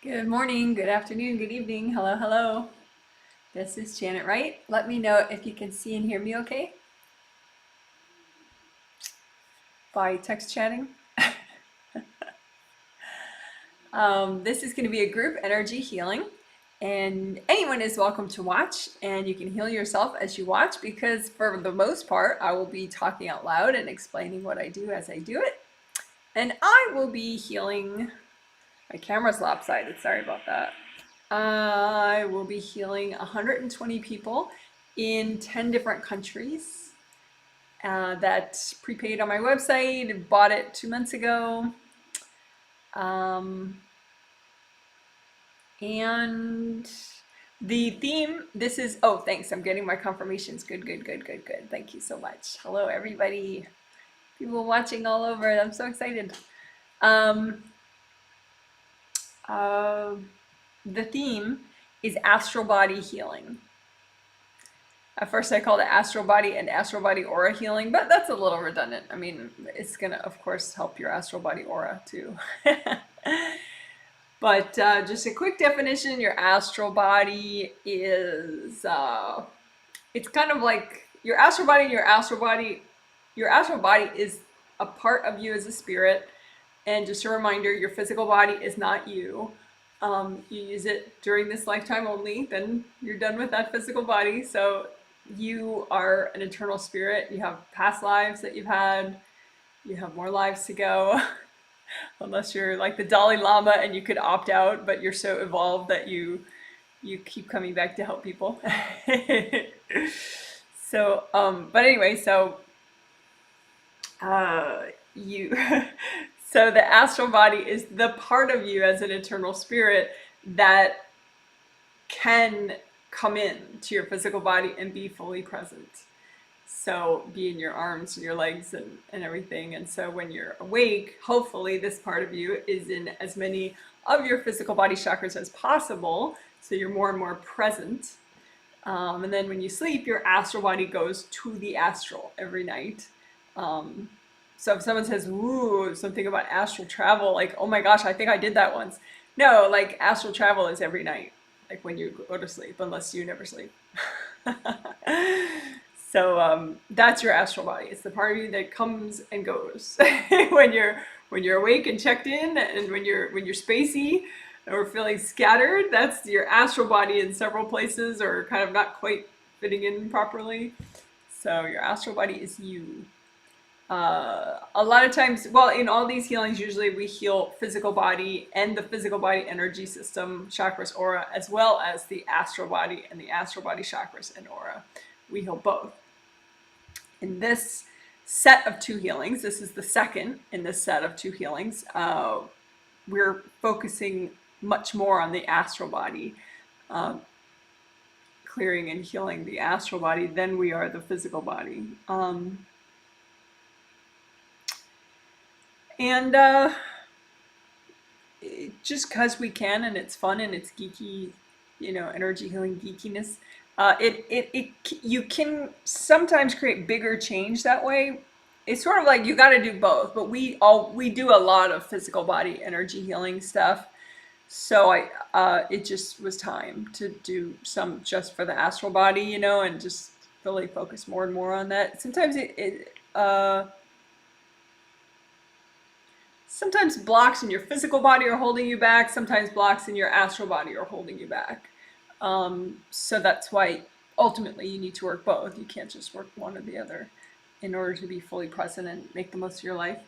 Good morning, good afternoon, good evening. Hello, hello. This is Janet Wright. Let me know if you can see and hear me okay by text chatting. This is going to be a group energy healing, and anyone is welcome to watch, and you can heal yourself as you watch because for the most part, I will be talking out loud and explaining what I do as I do it. And I will be healing. My camera's lopsided, sorry about that. I will be healing 120 people in 10 different countries that prepaid on my website, bought it 2 months ago. And the theme, this is, oh, thanks, I'm getting my confirmations. Good. Thank you so much. Hello, everybody. People watching all over. I'm so excited. The theme is Astral Body healing. At first I called it Astral Body and Astral Body Aura healing, but that's a little redundant. I mean, it's gonna, of course, help your Astral Body aura too. But just a quick definition, your astral body is, it's kind of like your astral body and your astral body is a part of you as a spirit. And just a reminder, your physical body is not you. You use it during this lifetime only, then you're done with that physical body. So you are an eternal spirit. You have past lives that you've had. You have more lives to go. Unless you're like the Dalai Lama and you could opt out, but you're so evolved that you keep coming back to help people. So, but anyway, so you, so the astral body is the part of you as an eternal spirit that can come in to your physical body and be fully present. So be in your arms and your legs and everything. And so when you're awake, hopefully this part of you is in as many of your physical body chakras as possible. So you're more and more present. And then when you sleep, your astral body goes to the astral every night. So if someone says, ooh, something about astral travel, like, oh my gosh, I think I did that once. No, like astral travel is every night, like when you go to sleep, unless you never sleep. So that's your astral body. It's the part of you that comes and goes when you're awake and checked in, and when you're spacey or feeling scattered. That's your astral body in several places or kind of not quite fitting in properly. So your astral body is you. A lot of times, well, in all these healings, usually we heal physical body and the physical body energy system, chakras, aura, as well as the astral body and the astral body chakras and aura. We heal both. In this set of 2 healings, this is the second in this set of 2 healings, we're focusing much more on the astral body, clearing and healing the astral body than we are the physical body. And just because we can, and it's fun and it's geeky, energy healing geekiness, you can sometimes create bigger change that way. It's sort of like you got to do both, but we do a lot of physical body energy healing stuff. So it just was time to do some just for the astral body, and just really focus more and more on that. Sometimes sometimes blocks in your physical body are holding you back. Sometimes blocks in your astral body are holding you back. So that's why ultimately you need to work both. You can't just work one or the other in order to be fully present and make the most of your life.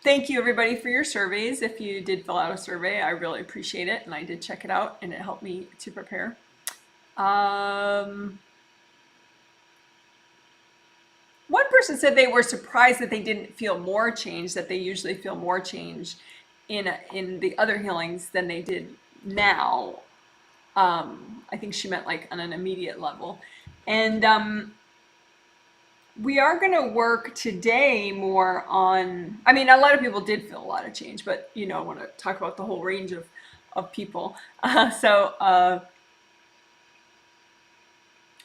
Thank you everybody for your surveys. If you did fill out a survey, I really appreciate it, and I did check it out and it helped me to prepare. One person said they were surprised that they didn't feel more change, that they usually feel more change in the other healings than they did now. I think she meant like on an immediate level. And we are going to work today more on, I mean, a lot of people did feel a lot of change, but I want to talk about the whole range of people.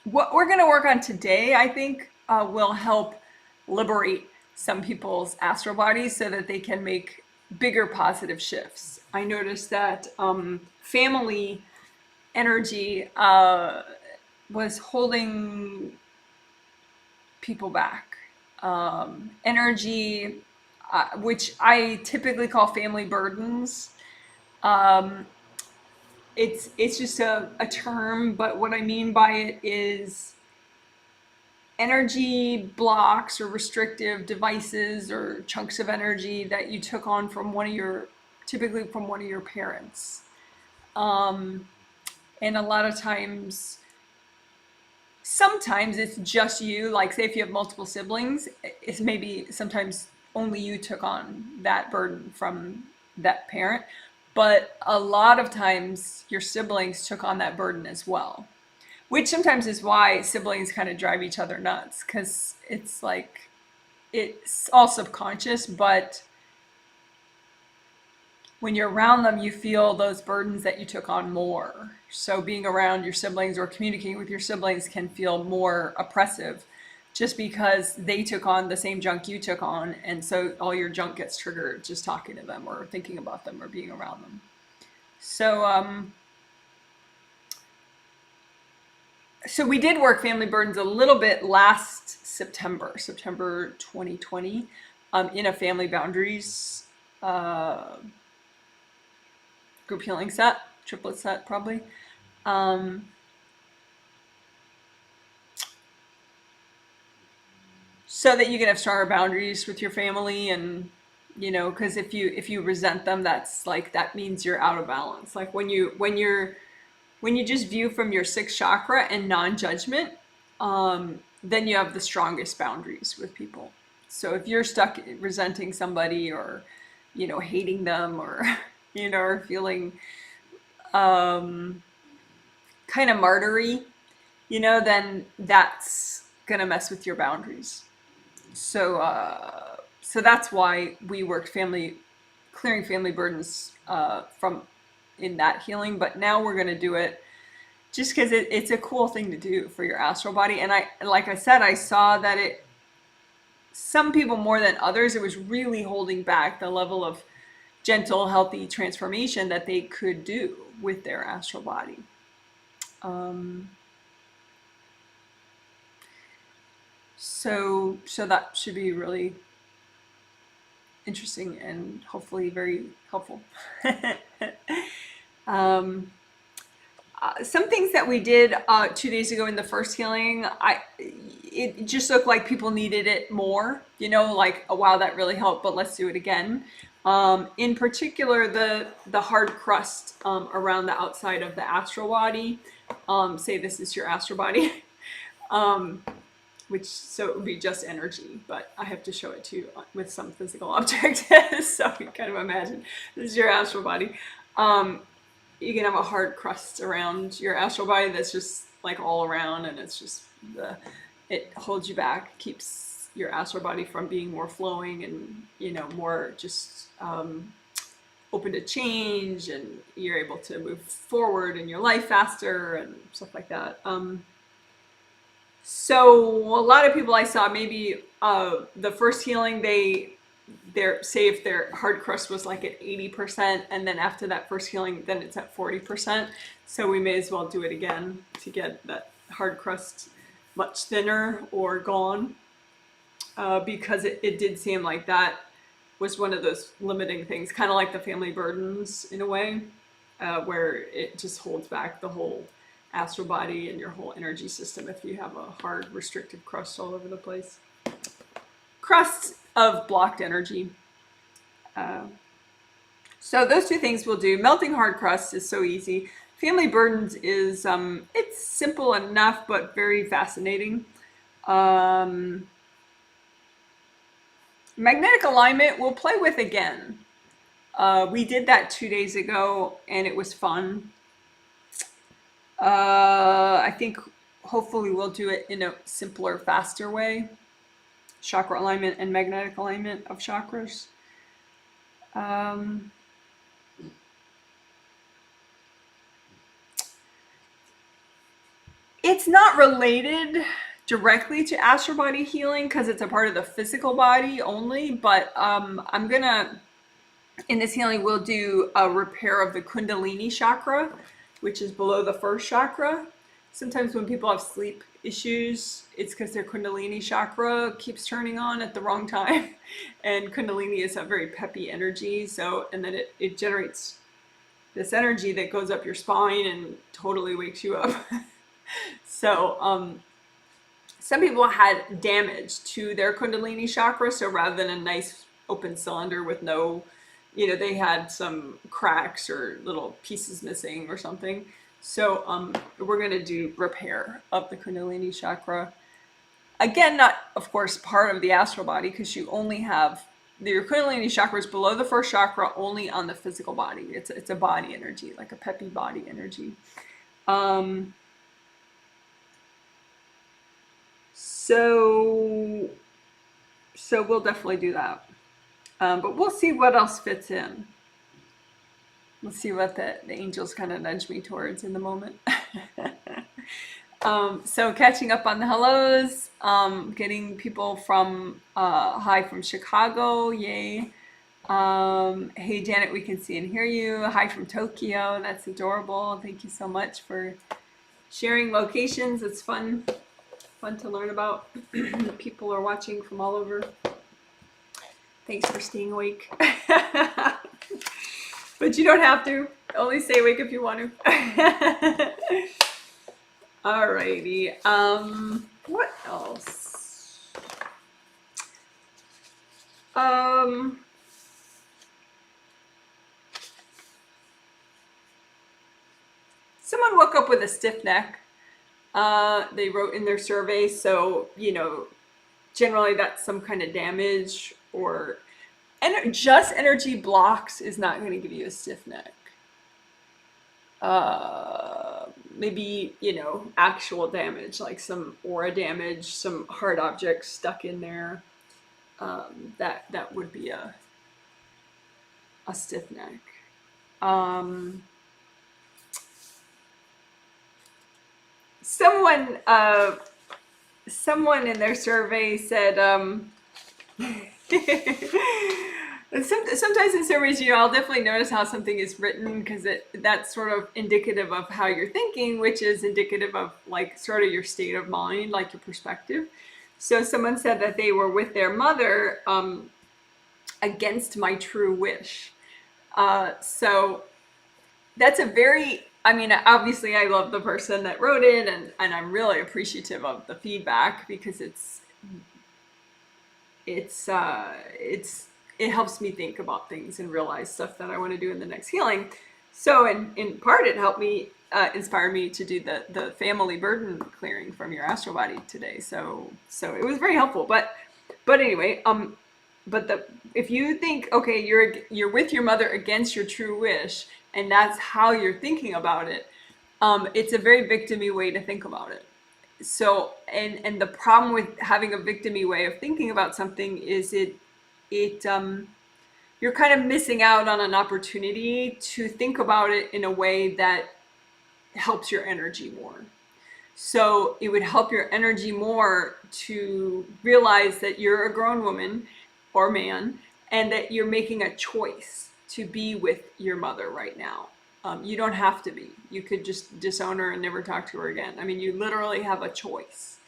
What we're going to work on today, I think, will help liberate some people's astral bodies so that they can make bigger positive shifts. I noticed that family energy was holding people back. Energy, which I typically call family burdens. Um, it's just a term, but what I mean by it is energy blocks or restrictive devices or chunks of energy that you took on from typically from one of your parents. And a lot of times, sometimes it's just you, like say if you have multiple siblings, it's maybe sometimes only you took on that burden from that parent. But a lot of times your siblings took on that burden as well, which sometimes is why siblings kind of drive each other nuts, because it's like, it's all subconscious, but when you're around them, you feel those burdens that you took on more. So being around your siblings or communicating with your siblings can feel more oppressive just because they took on the same junk you took on. And so all your junk gets triggered just talking to them or thinking about them or being around them. So, so we did work family burdens a little bit last September 2020, in a family boundaries group healing set, triplet set probably. So that you can have stronger boundaries with your family, and because if you resent them, that's like, that means you're out of balance. Like when you just view from your sixth chakra and non-judgment, then you have the strongest boundaries with people. So if you're stuck resenting somebody or hating them or or feeling kind of martyry, then that's gonna mess with your boundaries. So so that's why we worked clearing family burdens from in that healing. But now we're gonna do it just because it's a cool thing to do for your astral body. And like I said, I saw that some people more than others, it was really holding back the level of gentle, healthy transformation that they could do with their astral body. So that should be really interesting and hopefully very helpful. Some things that we did 2 days ago in the first healing, it just looked like people needed it more, like, oh, wow, that really helped, but let's do it again. In particular, the hard crust around the outside of the astral body. Say this is your astral body, so it would be just energy, but I have to show it to you with some physical object. So you kind of imagine this is your astral body. You can have a hard crust around your astral body that's just like all around, and it's just it holds you back, keeps your astral body from being more flowing and more just open to change, and you're able to move forward in your life faster and stuff like that. So a lot of people I saw, maybe the first healing, say if their hard crust was like at 80%, and then after that first healing, then it's at 40%. So we may as well do it again to get that hard crust much thinner or gone, because it did seem like that was one of those limiting things, kind of like the family burdens in a way, where it just holds back the whole astral body and your whole energy system if you have a hard restrictive crust all over the place. Crust of blocked energy. So those two things we'll do. Melting hard crust is so easy. Family burdens is it's simple enough but very fascinating. Magnetic alignment we'll play with again. We did that 2 days ago and it was fun. I think hopefully we'll do it in a simpler, faster way. Chakra alignment and magnetic alignment of chakras. It's not related directly to astral body healing because it's a part of the physical body only, but I'm gonna, in this healing, we'll do a repair of the Kundalini Chakra, which is below the first chakra. Sometimes when people have sleep issues, it's because their Kundalini Chakra keeps turning on at the wrong time. And Kundalini is a very peppy energy, so, and then it generates this energy that goes up your spine and totally wakes you up. So some people had damage to their Kundalini Chakra, so rather than a nice open cylinder with no, you know, they had some cracks or little pieces missing or something. So we're going to do repair of the Kundalini Chakra. Again, not, of course, part of the astral body, because you only have your Kundalini Chakra is below the first chakra, only on the physical body. It's a body energy, like a peppy body energy. So we'll definitely do that. But we'll see what else fits in. We'll see what the angels kind of nudge me towards in the moment. So catching up on the hellos, getting people from, hi from Chicago, yay. Hey Janet, we can see and hear you. Hi from Tokyo, that's adorable. Thank you so much for sharing locations. It's fun to learn about. People are watching from all over. Thanks for staying awake. But you don't have to. Only stay awake if you want to. Alrighty. What else? Someone woke up with a stiff neck. They wrote in their survey, so, you know, generally that's some kind of damage, or just energy blocks is not going to give you a stiff neck. Maybe, you know, actual damage, like some aura damage, some hard objects stuck in there. That would be a stiff neck. Someone in their survey said, sometimes in surveys, you know, I'll definitely notice how something is written, because that's sort of indicative of how you're thinking, which is indicative of like sort of your state of mind, like your perspective. So someone said that they were with their mother against my true wish. So that's a very, I mean, obviously I love the person that wrote it, and I'm really appreciative of the feedback, because it helps me think about things and realize stuff that I want to do in the next healing. So in part, it helped me inspire me to do the family burden clearing from your astral body today. So it was very helpful. But anyway, if you think, okay, you're with your mother against your true wish, and that's how you're thinking about it, it's a very victim-y way to think about it. So, and the problem with having a victim-y way of thinking about something is you're kind of missing out on an opportunity to think about it in a way that helps your energy more. So it would help your energy more to realize that you're a grown woman or man, and that you're making a choice to be with your mother right now. You don't have to be. You could just disown her and never talk to her again. I mean, you literally have a choice.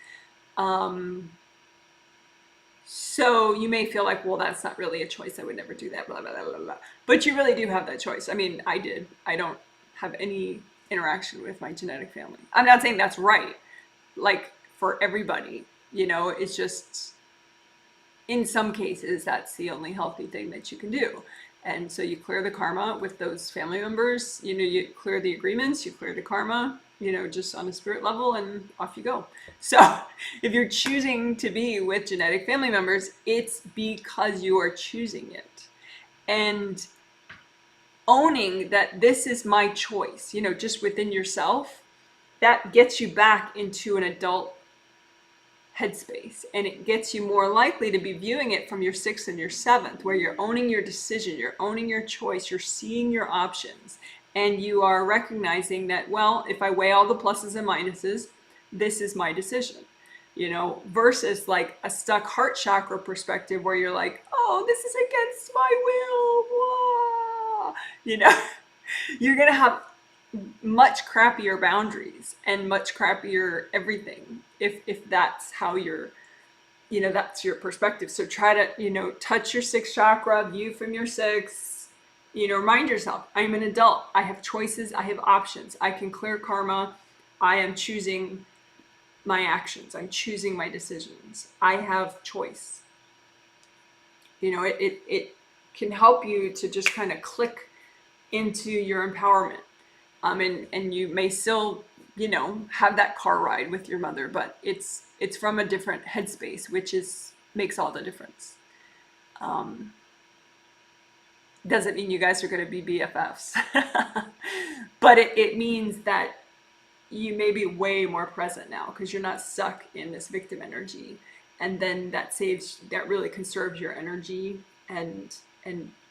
So you may feel like, well, that's not really a choice. I would never do that, blah, blah, blah, blah, blah. But you really do have that choice. I mean, I did. I don't have any interaction with my genetic family. I'm not saying that's right, like for everybody, you know, it's just, in some cases, that's the only healthy thing that you can do. And so you clear the karma with those family members, you know, you clear the agreements, you clear the karma, you know, just on a spirit level, and off you go. So if you're choosing to be with genetic family members, it's because you are choosing it. And owning that this is my choice, you know, just within yourself, that gets you back into an adult headspace, and it gets you more likely to be viewing it from your 6th and your 7th, where you're owning your decision, you're owning your choice, you're seeing your options, and you are recognizing that, well, if I weigh all the pluses and minuses, this is my decision. you know, versus like a stuck heart chakra perspective where you're like, oh, this is against my will, blah. You know, you're going to have much crappier boundaries and much crappier everything if that's how you're, you know, that's your perspective. So try to, you know, touch your sixth chakra, view from your sixth, you know, remind yourself, I'm an adult. I have choices. I have options. I can clear karma. I am choosing my actions. I'm choosing my decisions. I have choice. You know, it can help you to just kind of click into your empowerment. And you may still, you know, have that car ride with your mother, but it's from a different headspace, which makes all the difference. Doesn't mean you guys are going to be BFFs, but it means that you may be way more present now because you're not stuck in this victim energy, and then that really conserves your energy and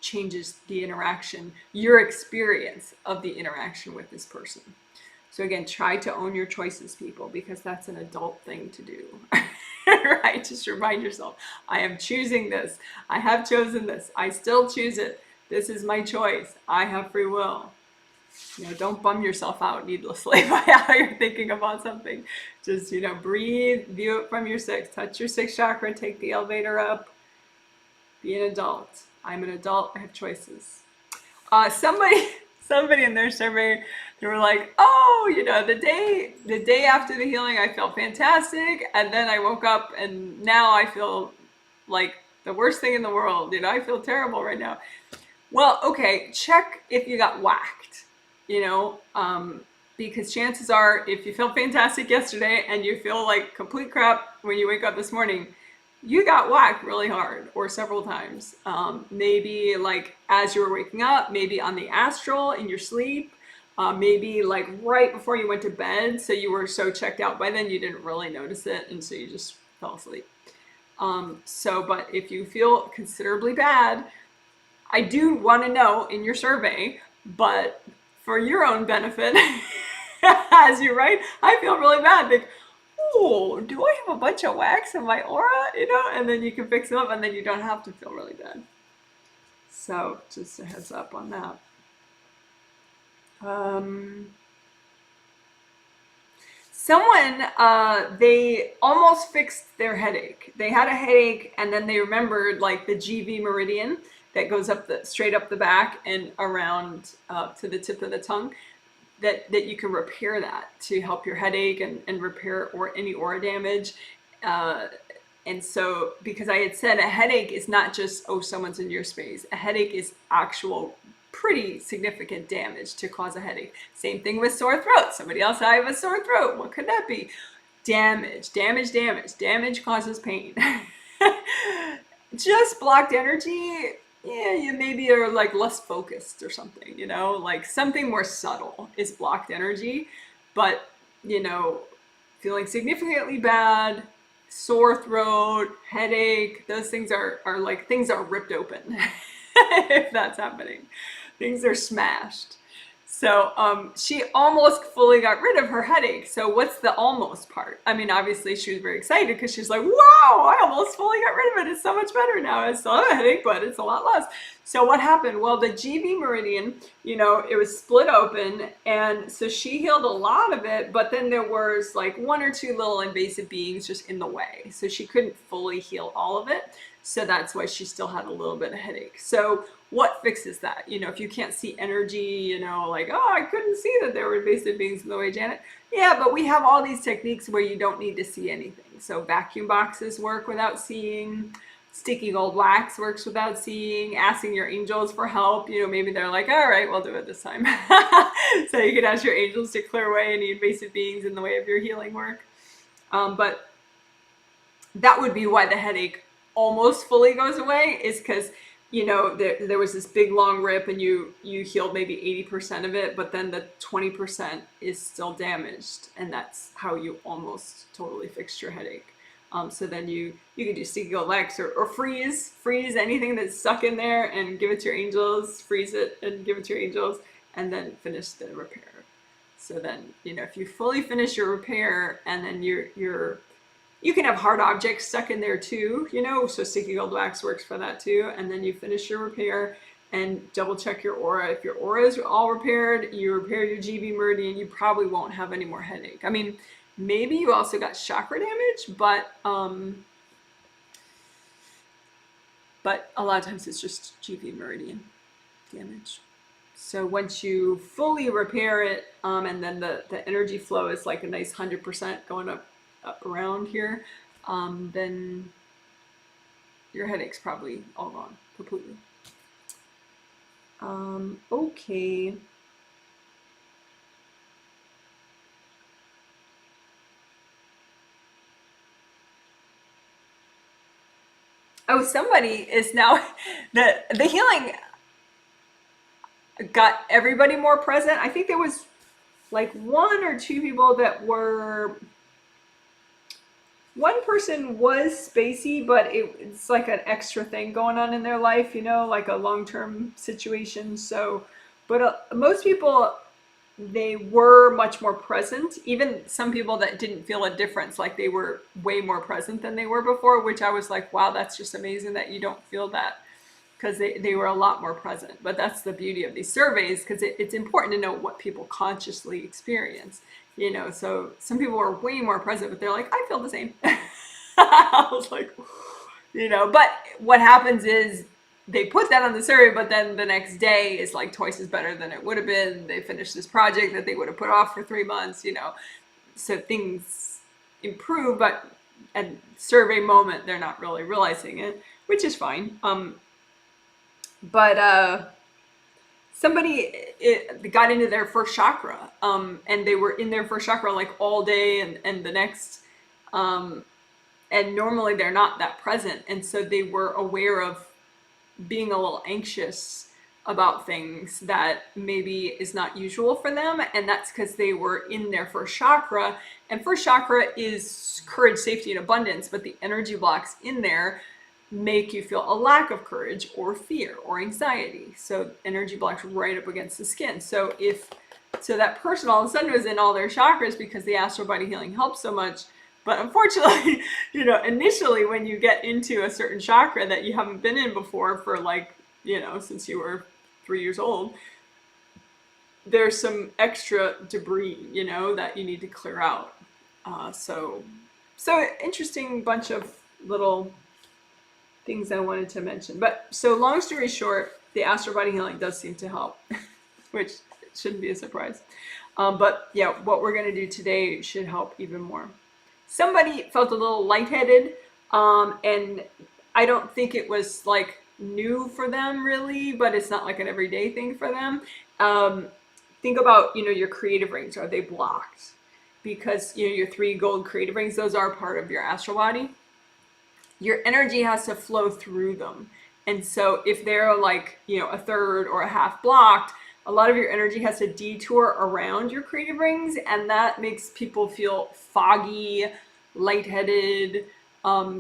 changes the interaction, your experience of the interaction with this person. So again, try to own your choices, people, because that's an adult thing to do. Right? Just remind yourself, I am choosing this. I have chosen this. I still choose it. This is my choice. I have free will. You know, don't bum yourself out needlessly by how you're thinking about something. Just, you know, breathe, view it from your sixth, touch your sixth chakra, take the elevator up, be an adult. I'm an adult, I have choices. Somebody in their survey, they were like, oh, you know, the day after the healing, I felt fantastic. And then I woke up and now I feel like the worst thing in the world. You know, I feel terrible right now. Well, okay, check if you got whacked, you know, because chances are if you felt fantastic yesterday and you feel like complete crap when you wake up this morning, you got whacked really hard or several times. Maybe like as you were waking up, maybe on the astral in your sleep, maybe like right before you went to bed. So you were so checked out by then you didn't really notice it. And so you just fell asleep. But if you feel considerably bad, I do want to know in your survey, but for your own benefit, as you write, I feel really bad. Like, oh, do I have a bunch of wax in my aura? You know, and then you can fix them up and then you don't have to feel really bad. So just a heads up on that. Someone, they almost fixed their headache. They had a headache and then they remembered like the GV meridian that goes up straight up the back and around to the tip of the tongue, that you can repair that to help your headache and repair any aura damage. And so, because I had said a headache is not just, oh, someone's in your space. A headache is actual pretty significant damage to cause a headache. Same thing with sore throat. Somebody else, I have a sore throat. What could that be? Damage causes pain. Just blocked energy, yeah, you maybe are like less focused or something, you know, like something more subtle is blocked energy. But, you know, feeling significantly bad, sore throat, headache, those things are like things are ripped open. If that's happening, things are smashed. So she almost fully got rid of her headache. So what's the almost part? I mean, obviously she was very excited because she's like, wow, I almost fully got rid of it. It's so much better now. I still have a headache, but it's a lot less. So what happened? Well, the GV meridian, you know, it was split open. And so she healed a lot of it, but then there was like one or two little invasive beings just in the way. So she couldn't fully heal all of it. So that's why she still had a little bit of headache. So what fixes that? You know, if you can't see energy, you know, like, oh, I couldn't see that there were invasive beings in the way, Janet. Yeah, but we have all these techniques where you don't need to see anything. So vacuum boxes work without seeing. Sticky gold wax works without seeing. Asking your angels for help. You know, maybe they're like, all right, we'll do it this time. So you can ask your angels to clear away any invasive beings in the way of your healing work. But that would be why the headache almost fully goes away, is because, you know, there was this big long rip and you healed maybe 80% of it, but then the 20% is still damaged, and that's how you almost totally fixed your headache. So then you can do sticky gold wax or freeze anything that's stuck in there and give it to your angels, freeze it and give it to your angels, and then finish the repair. So then, you know, if you fully finish your repair and then you're You can have hard objects stuck in there too, you know, so sticky gold wax works for that too. And then you finish your repair and double check your aura. If your aura is all repaired, you repair your GB meridian, you probably won't have any more headache. I mean, maybe you also got chakra damage, but a lot of times it's just GB meridian damage. So once you fully repair it, and then the energy flow is like a nice 100% going up around here, then your headache's probably all gone completely. Okay. Oh, somebody is now the healing got everybody more present. I think there was like 1 or 2 people that were, one person was spacey, but it's like an extra thing going on in their life, you know, like a long-term situation. So, but most people, they were much more present. Even some people that didn't feel a difference, like they were way more present than they were before, which I was like, wow, that's just amazing that you don't feel that, because they were a lot more present. But that's the beauty of these surveys, because it's important to know what people consciously experience, you know. So some people were way more present, but they're like, I feel the same. I was like, you know, but what happens is they put that on the survey, but then the next day is like twice as better than it would have been. They finished this project that they would have put off for 3 months, you know. So things improve, but at survey moment, they're not really realizing it, which is fine. But somebody got into their first chakra, and they were in their first chakra like all day and the next, and normally they're not that present. And so they were aware of being a little anxious about things that maybe is not usual for them. And that's because they were in their first chakra. And first chakra is courage, safety, and abundance, but the energy blocks in there make you feel a lack of courage or fear or anxiety. So energy blocks right up against the skin. So that person all of a sudden was in all their chakras because the astral body healing helps so much. But unfortunately, you know, initially when you get into a certain chakra that you haven't been in before for like, you know, since you were 3 years old, there's some extra debris, you know, that you need to clear out. So interesting bunch of little things I wanted to mention. But so long story short, the astral body healing does seem to help, which shouldn't be a surprise. But yeah, what we're going to do today should help even more. Somebody felt a little lightheaded, and I don't think it was like new for them really, but it's not like an everyday thing for them. Think about, you know, your creative rings. Are they blocked? Because, you know, your 3 gold creative rings, those are part of your astral body. Your energy has to flow through them. And so if they're like, you know, a third or a half blocked, a lot of your energy has to detour around your creative rings, and that makes people feel foggy, lightheaded,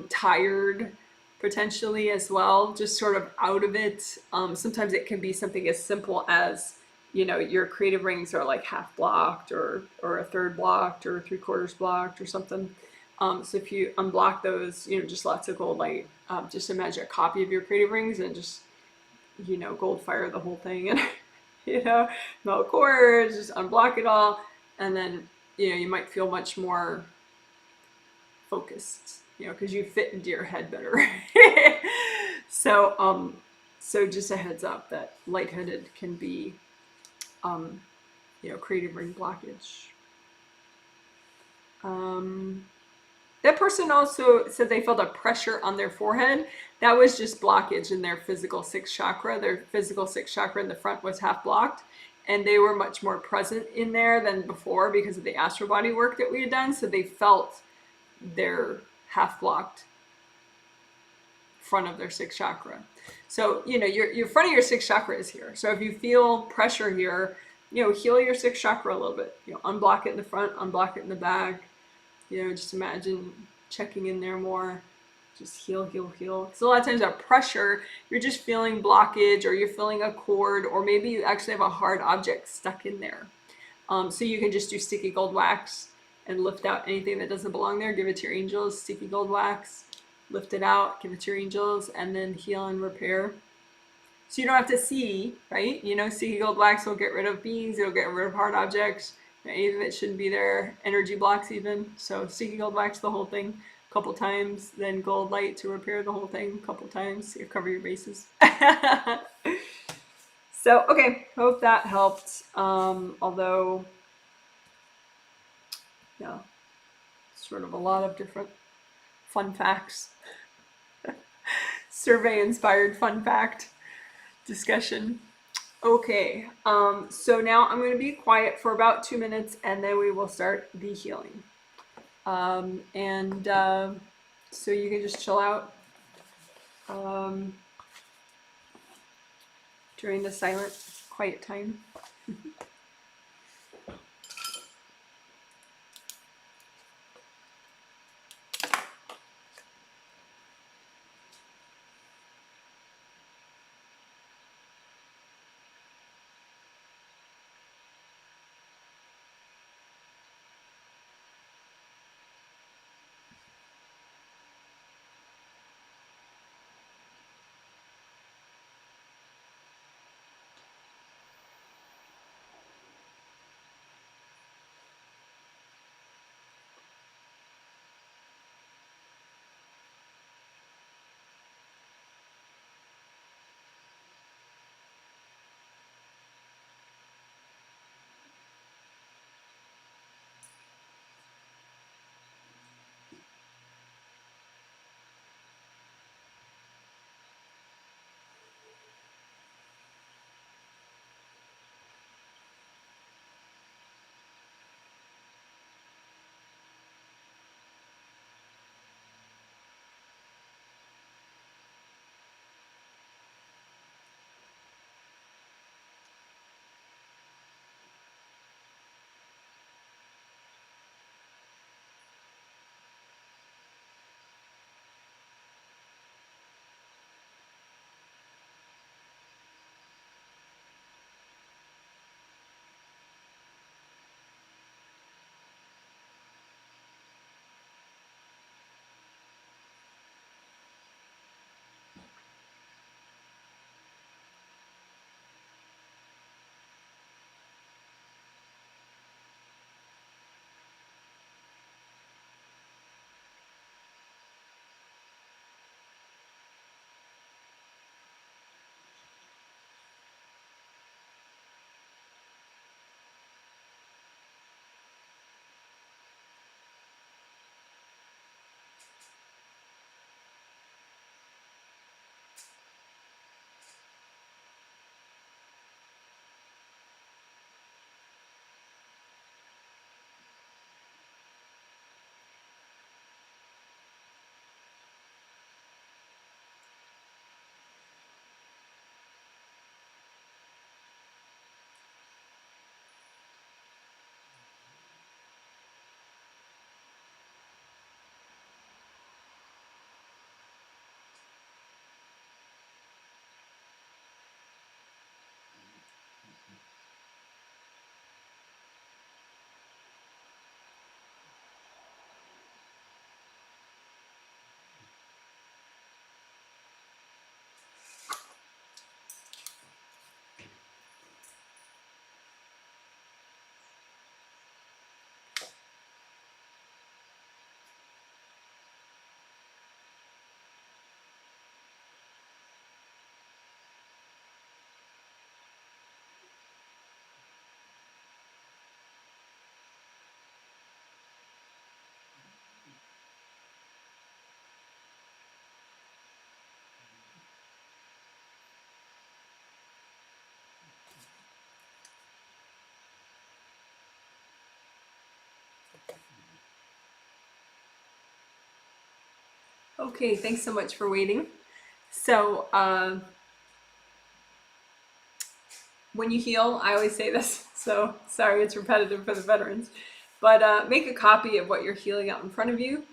tired, potentially as well, just sort of out of it. Sometimes it can be something as simple as, you know, your creative rings are like half blocked or a third blocked or 3/4 blocked or something. So if you unblock those, you know, just lots of gold light, just imagine a copy of your creative rings and just, you know, gold fire the whole thing and, you know, melt cords, just unblock it all. And then, you know, you might feel much more focused, you know, because you fit into your head better. So just a heads up that lightheaded can be, you know, creative ring blockage. That person also said they felt a pressure on their forehead. That was just blockage in their physical 6th chakra. Their physical 6th chakra in the front was half blocked, and they were much more present in there than before because of the astral body work that we had done. So they felt their half blocked front of their 6th chakra. So, you know, your front of your 6th chakra is here. So if you feel pressure here, you know, heal your 6th chakra a little bit. You know, unblock it in the front, unblock it in the back. You know, just imagine checking in there more. Just heal, heal, heal. So a lot of times that pressure, you're just feeling blockage, or you're feeling a cord, or maybe you actually have a hard object stuck in there. So you can just do sticky gold wax and lift out anything that doesn't belong there. Give it to your angels, sticky gold wax, lift it out, give it to your angels, and then heal and repair. So you don't have to see, right? You know, sticky gold wax will get rid of beings, it'll get rid of hard objects, anything that shouldn't be there, energy blocks even. So sticky gold wax the whole thing a couple times, then gold light to repair the whole thing a couple times. You cover your bases. So, okay, hope that helped. Although, yeah, sort of a lot of different fun facts. Survey inspired fun fact discussion. Okay, so now I'm going to be quiet for about 2 minutes and then we will start the healing. So you can just chill out during the silent, quiet time. Okay, thanks so much for waiting. So, when you heal, I always say this, so sorry it's repetitive for the veterans, but make a copy of what you're healing out in front of you.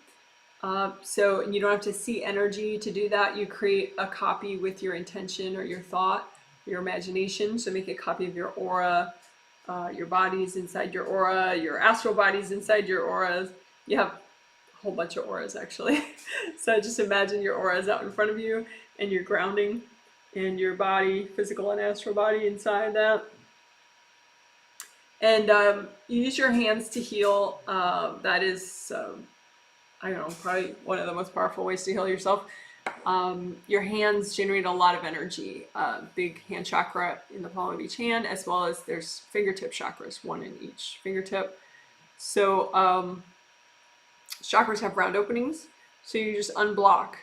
So you don't have to see energy to do that. You create a copy with your intention or your thought, your imagination. So make a copy of your aura, Your body's inside your aura. Your astral body's inside your auras. You have a whole bunch of auras, actually. So just imagine your auras out in front of you, and you're grounding in your body, physical and astral body inside that. And you use your hands to heal. That is, I don't know, probably one of the most powerful ways to heal yourself. Your hands generate a lot of energy. Big hand chakra in the palm of each hand, as well as there's fingertip chakras, one in each fingertip. So chakras have round openings, so you just unblock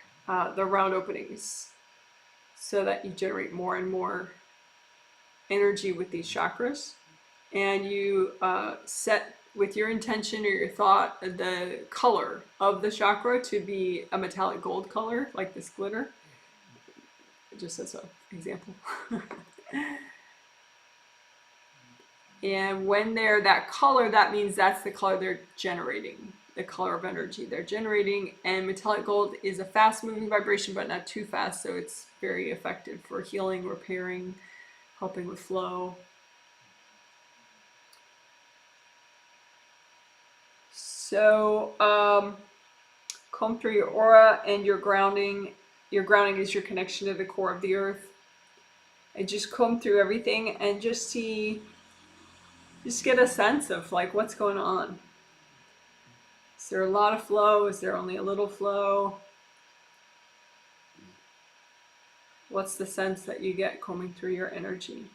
the round openings so that you generate more and more energy with these chakras. And you set with your intention or your thought the color of the chakra to be a metallic gold color, like this glitter, just as an example. And when they're that color, that means that's the color they're generating, the color of energy they're generating. And metallic gold is a fast moving vibration, but not too fast, so it's very effective for healing, repairing, helping with flow. So comb through your aura and your grounding. Your grounding is your connection to the core of the earth. And just comb through everything and just see, just get a sense of like what's going on. Is there a lot of flow? Is there only a little flow? What's the sense that you get combing through your energy?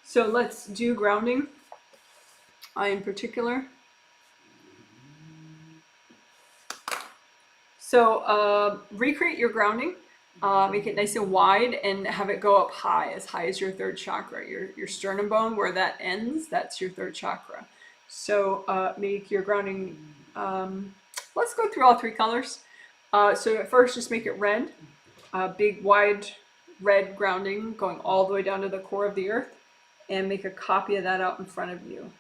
So let's do grounding in particular. So recreate your grounding, make it nice and wide and have it go up high as your third chakra. Your sternum bone, where that ends, that's your third chakra. So make your grounding, let's go through all three colors. So at first just make it red, big wide red grounding going all the way down to the core of the earth. And make a copy of that out in front of you.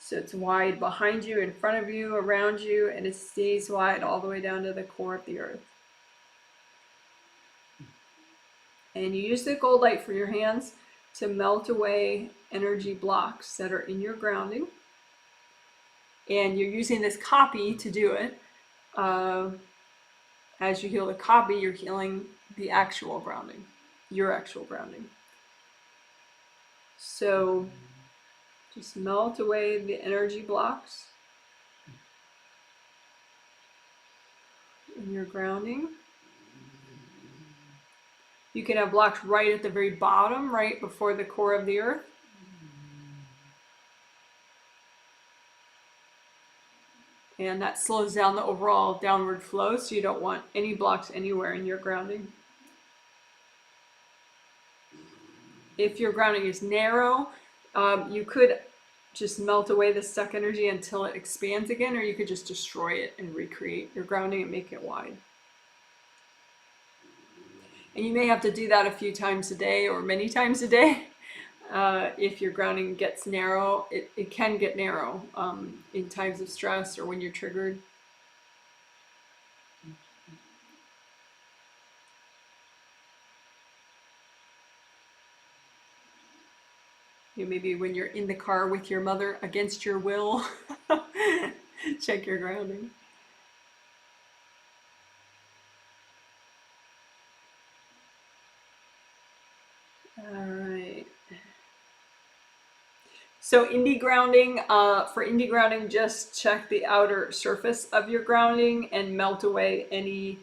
So it's wide behind you, in front of you, around you, and it stays wide all the way down to the core of the earth. And you use the gold light for your hands to melt away energy blocks that are in your grounding. And you're using this copy to do it. As you heal the copy, you're healing the actual grounding, your actual grounding. So just melt away the energy blocks in your grounding. You can have blocks right at the very bottom, right before the core of the earth. And that slows down the overall downward flow, so you don't want any blocks anywhere in your grounding. If your grounding is narrow, you could just melt away the stuck energy until it expands again, or you could just destroy it and recreate your grounding and make it wide. And you may have to do that a few times a day or many times a day. If your grounding gets narrow, it can get narrow in times of stress or when you're triggered. Maybe when you're in the car with your mother against your will, check your grounding. All right. So indie grounding, for indie grounding, just check the outer surface of your grounding and melt away any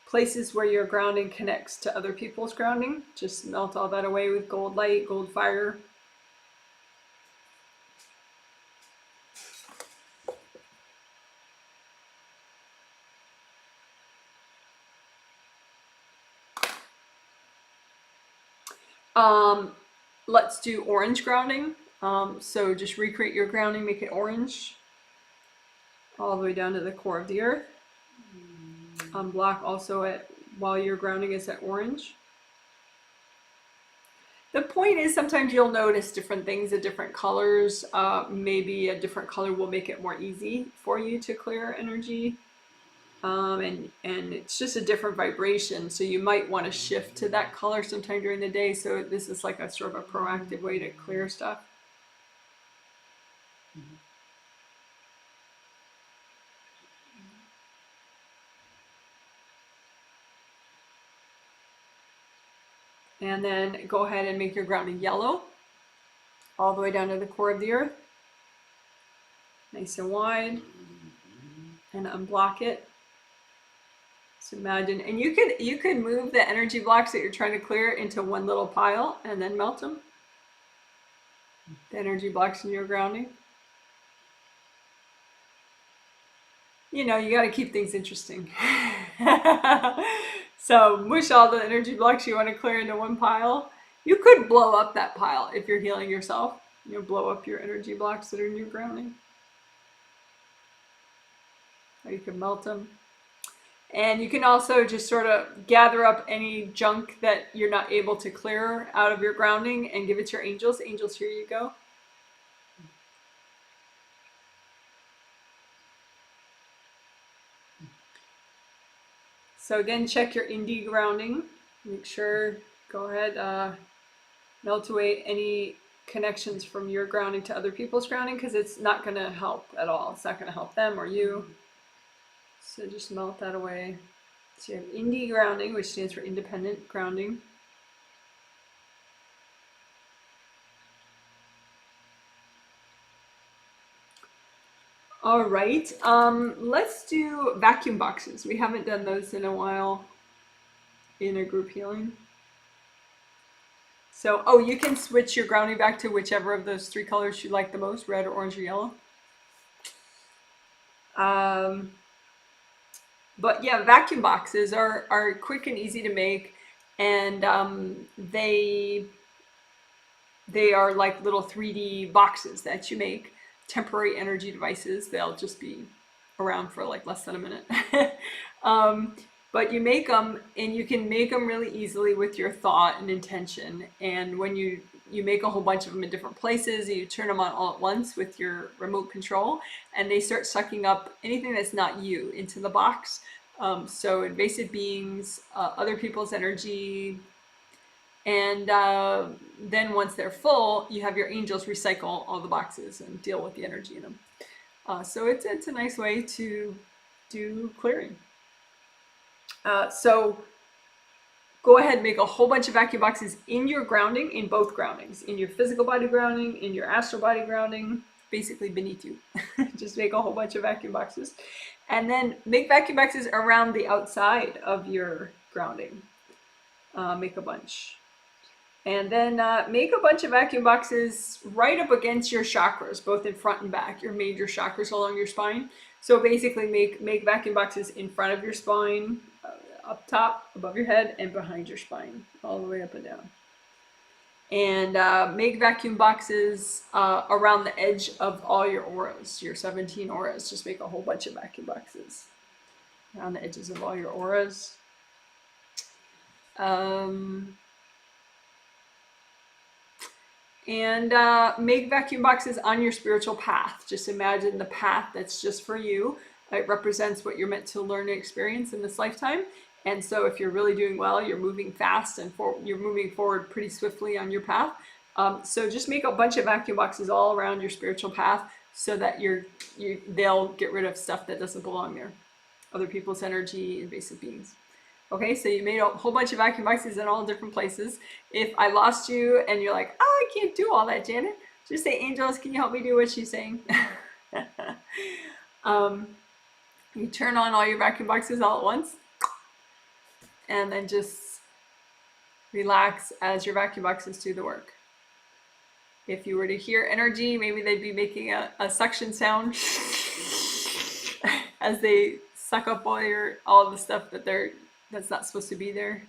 places where your grounding connects to other people's grounding. Just melt all that away with gold light, gold fire. Let's do orange grounding. So just recreate your grounding, make it orange, all the way down to the core of the earth. Block also while your grounding is at orange. The point is sometimes you'll notice different things at different colors. Maybe a different color will make it more easy for you to clear energy. And it's just a different vibration, so you might want to shift to that color sometime during the day. So this is like a sort of a proactive way to clear stuff. And then go ahead and make your grounding yellow all the way down to the core of the earth, nice and wide, and unblock it. So imagine, and you could move the energy blocks that you're trying to clear into one little pile and then melt them. The energy blocks in your grounding. You know, you got to keep things interesting. So mush all the energy blocks you want to clear into one pile. You could blow up that pile if you're healing yourself. You know, blow up your energy blocks that are in your grounding. Or you can melt them. And you can also just sort of gather up any junk that you're not able to clear out of your grounding and give it to your angels. Angels, here you go. So again, check your indie grounding. Make sure, go ahead, melt away any connections from your grounding to other people's grounding, because it's not going to help at all. It's not going to help them or you. So just melt that away. So you have indie grounding, which stands for independent grounding. All right, let's do vacuum boxes. We haven't done those in a while in a group healing. So, oh, you can switch your grounding back to whichever of those three colors you like the most, red, orange, or yellow. But yeah, vacuum boxes are quick and easy to make, and they are like little 3D boxes that you make. Temporary energy devices. They'll just be around for like less than a minute. But you make them, and you can make them really easily with your thought and intention. And when you make a whole bunch of them in different places, and you turn them on all at once with your remote control, and they start sucking up anything that's not you into the box. So invasive beings, other people's energy, and then once they're full, you have your angels recycle all the boxes and deal with the energy in them. So it's a nice way to do clearing. So go ahead and make a whole bunch of vacuum boxes in your grounding, in both groundings, in your physical body grounding, in your astral body grounding, basically beneath you. Just make a whole bunch of vacuum boxes. And then make vacuum boxes around the outside of your grounding. Make a bunch. And then make a bunch of vacuum boxes right up against your chakras, both in front and back, your major chakras along your spine. So basically make vacuum boxes in front of your spine, up top, above your head, and behind your spine, all the way up and down. And make vacuum boxes around the edge of all your auras, your 17 auras. Just make a whole bunch of vacuum boxes around the edges of all your auras. And make vacuum boxes on your spiritual path. Just imagine the path that's just for you. It represents what you're meant to learn and experience in this lifetime. And so if you're really doing well, you're moving fast and you're moving forward pretty swiftly on your path. So just make a bunch of vacuum boxes all around your spiritual path so that they'll get rid of stuff that doesn't belong there. Other people's energy, invasive beings. Okay, so you made a whole bunch of vacuum boxes in all different places. If I lost you and you're like, oh, I can't do all that, Janet, just say, angels, can you help me do what she's saying? You turn on all your vacuum boxes all at once, and then just relax as your vacuum boxes do the work. If you were to hear energy, maybe they'd be making a suction sound as they suck up all the stuff that's not supposed to be there.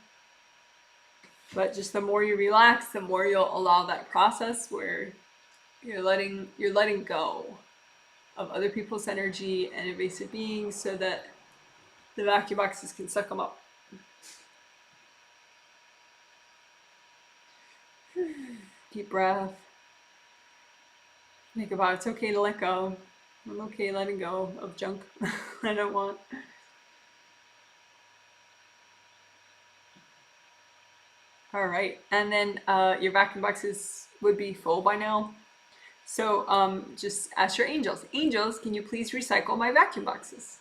But just the more you relax, the more you'll allow that process where you're letting go of other people's energy and invasive beings so that the vacuum boxes can suck them up. Deep breath. Think about it's okay to let go. I'm okay letting go of junk I don't want. All right, and then your vacuum boxes would be full by now. So just ask your angels. Angels, can you please recycle my vacuum boxes?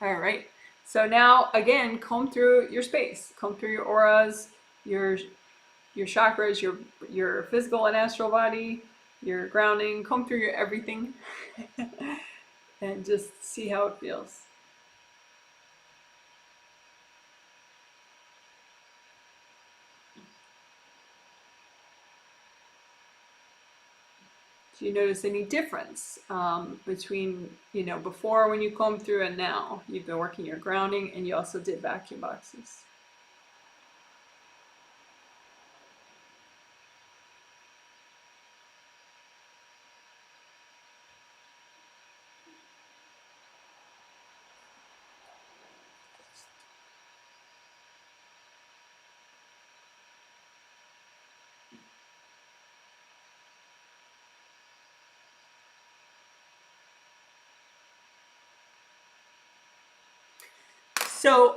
All right. So now again, comb through your space, comb through your auras, your chakras, your physical and astral body, your grounding, comb through your everything, and just see how it feels. Do you notice any difference between, before when you comb through and now? You've been working your grounding and you also did vacuum boxes. So,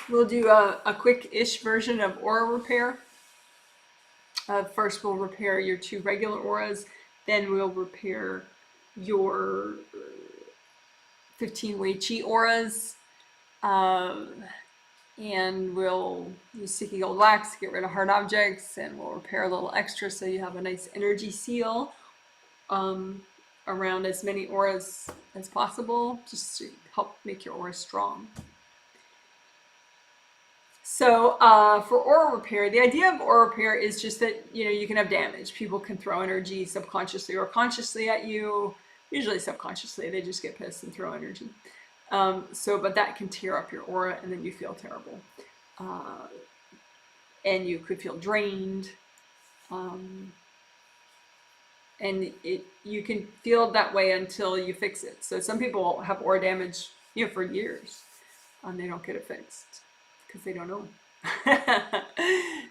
we'll do a quick-ish version of aura repair. First, we'll repair your 2 regular auras. Then we'll repair your 15 Wei Qi auras. And we'll use sticky gold wax to get rid of hard objects, and we'll repair a little extra so you have a nice energy seal around as many auras as possible, just to help make your aura strong. So for aura repair, the idea of aura repair is just that you can have damage. People can throw energy subconsciously or consciously at you. Usually subconsciously, they just get pissed and throw energy. But that can tear up your aura, and then you feel terrible. And you could feel drained. And you can feel that way until you fix it. So some people have aura damage, for years, and they don't get it fixed because they don't know.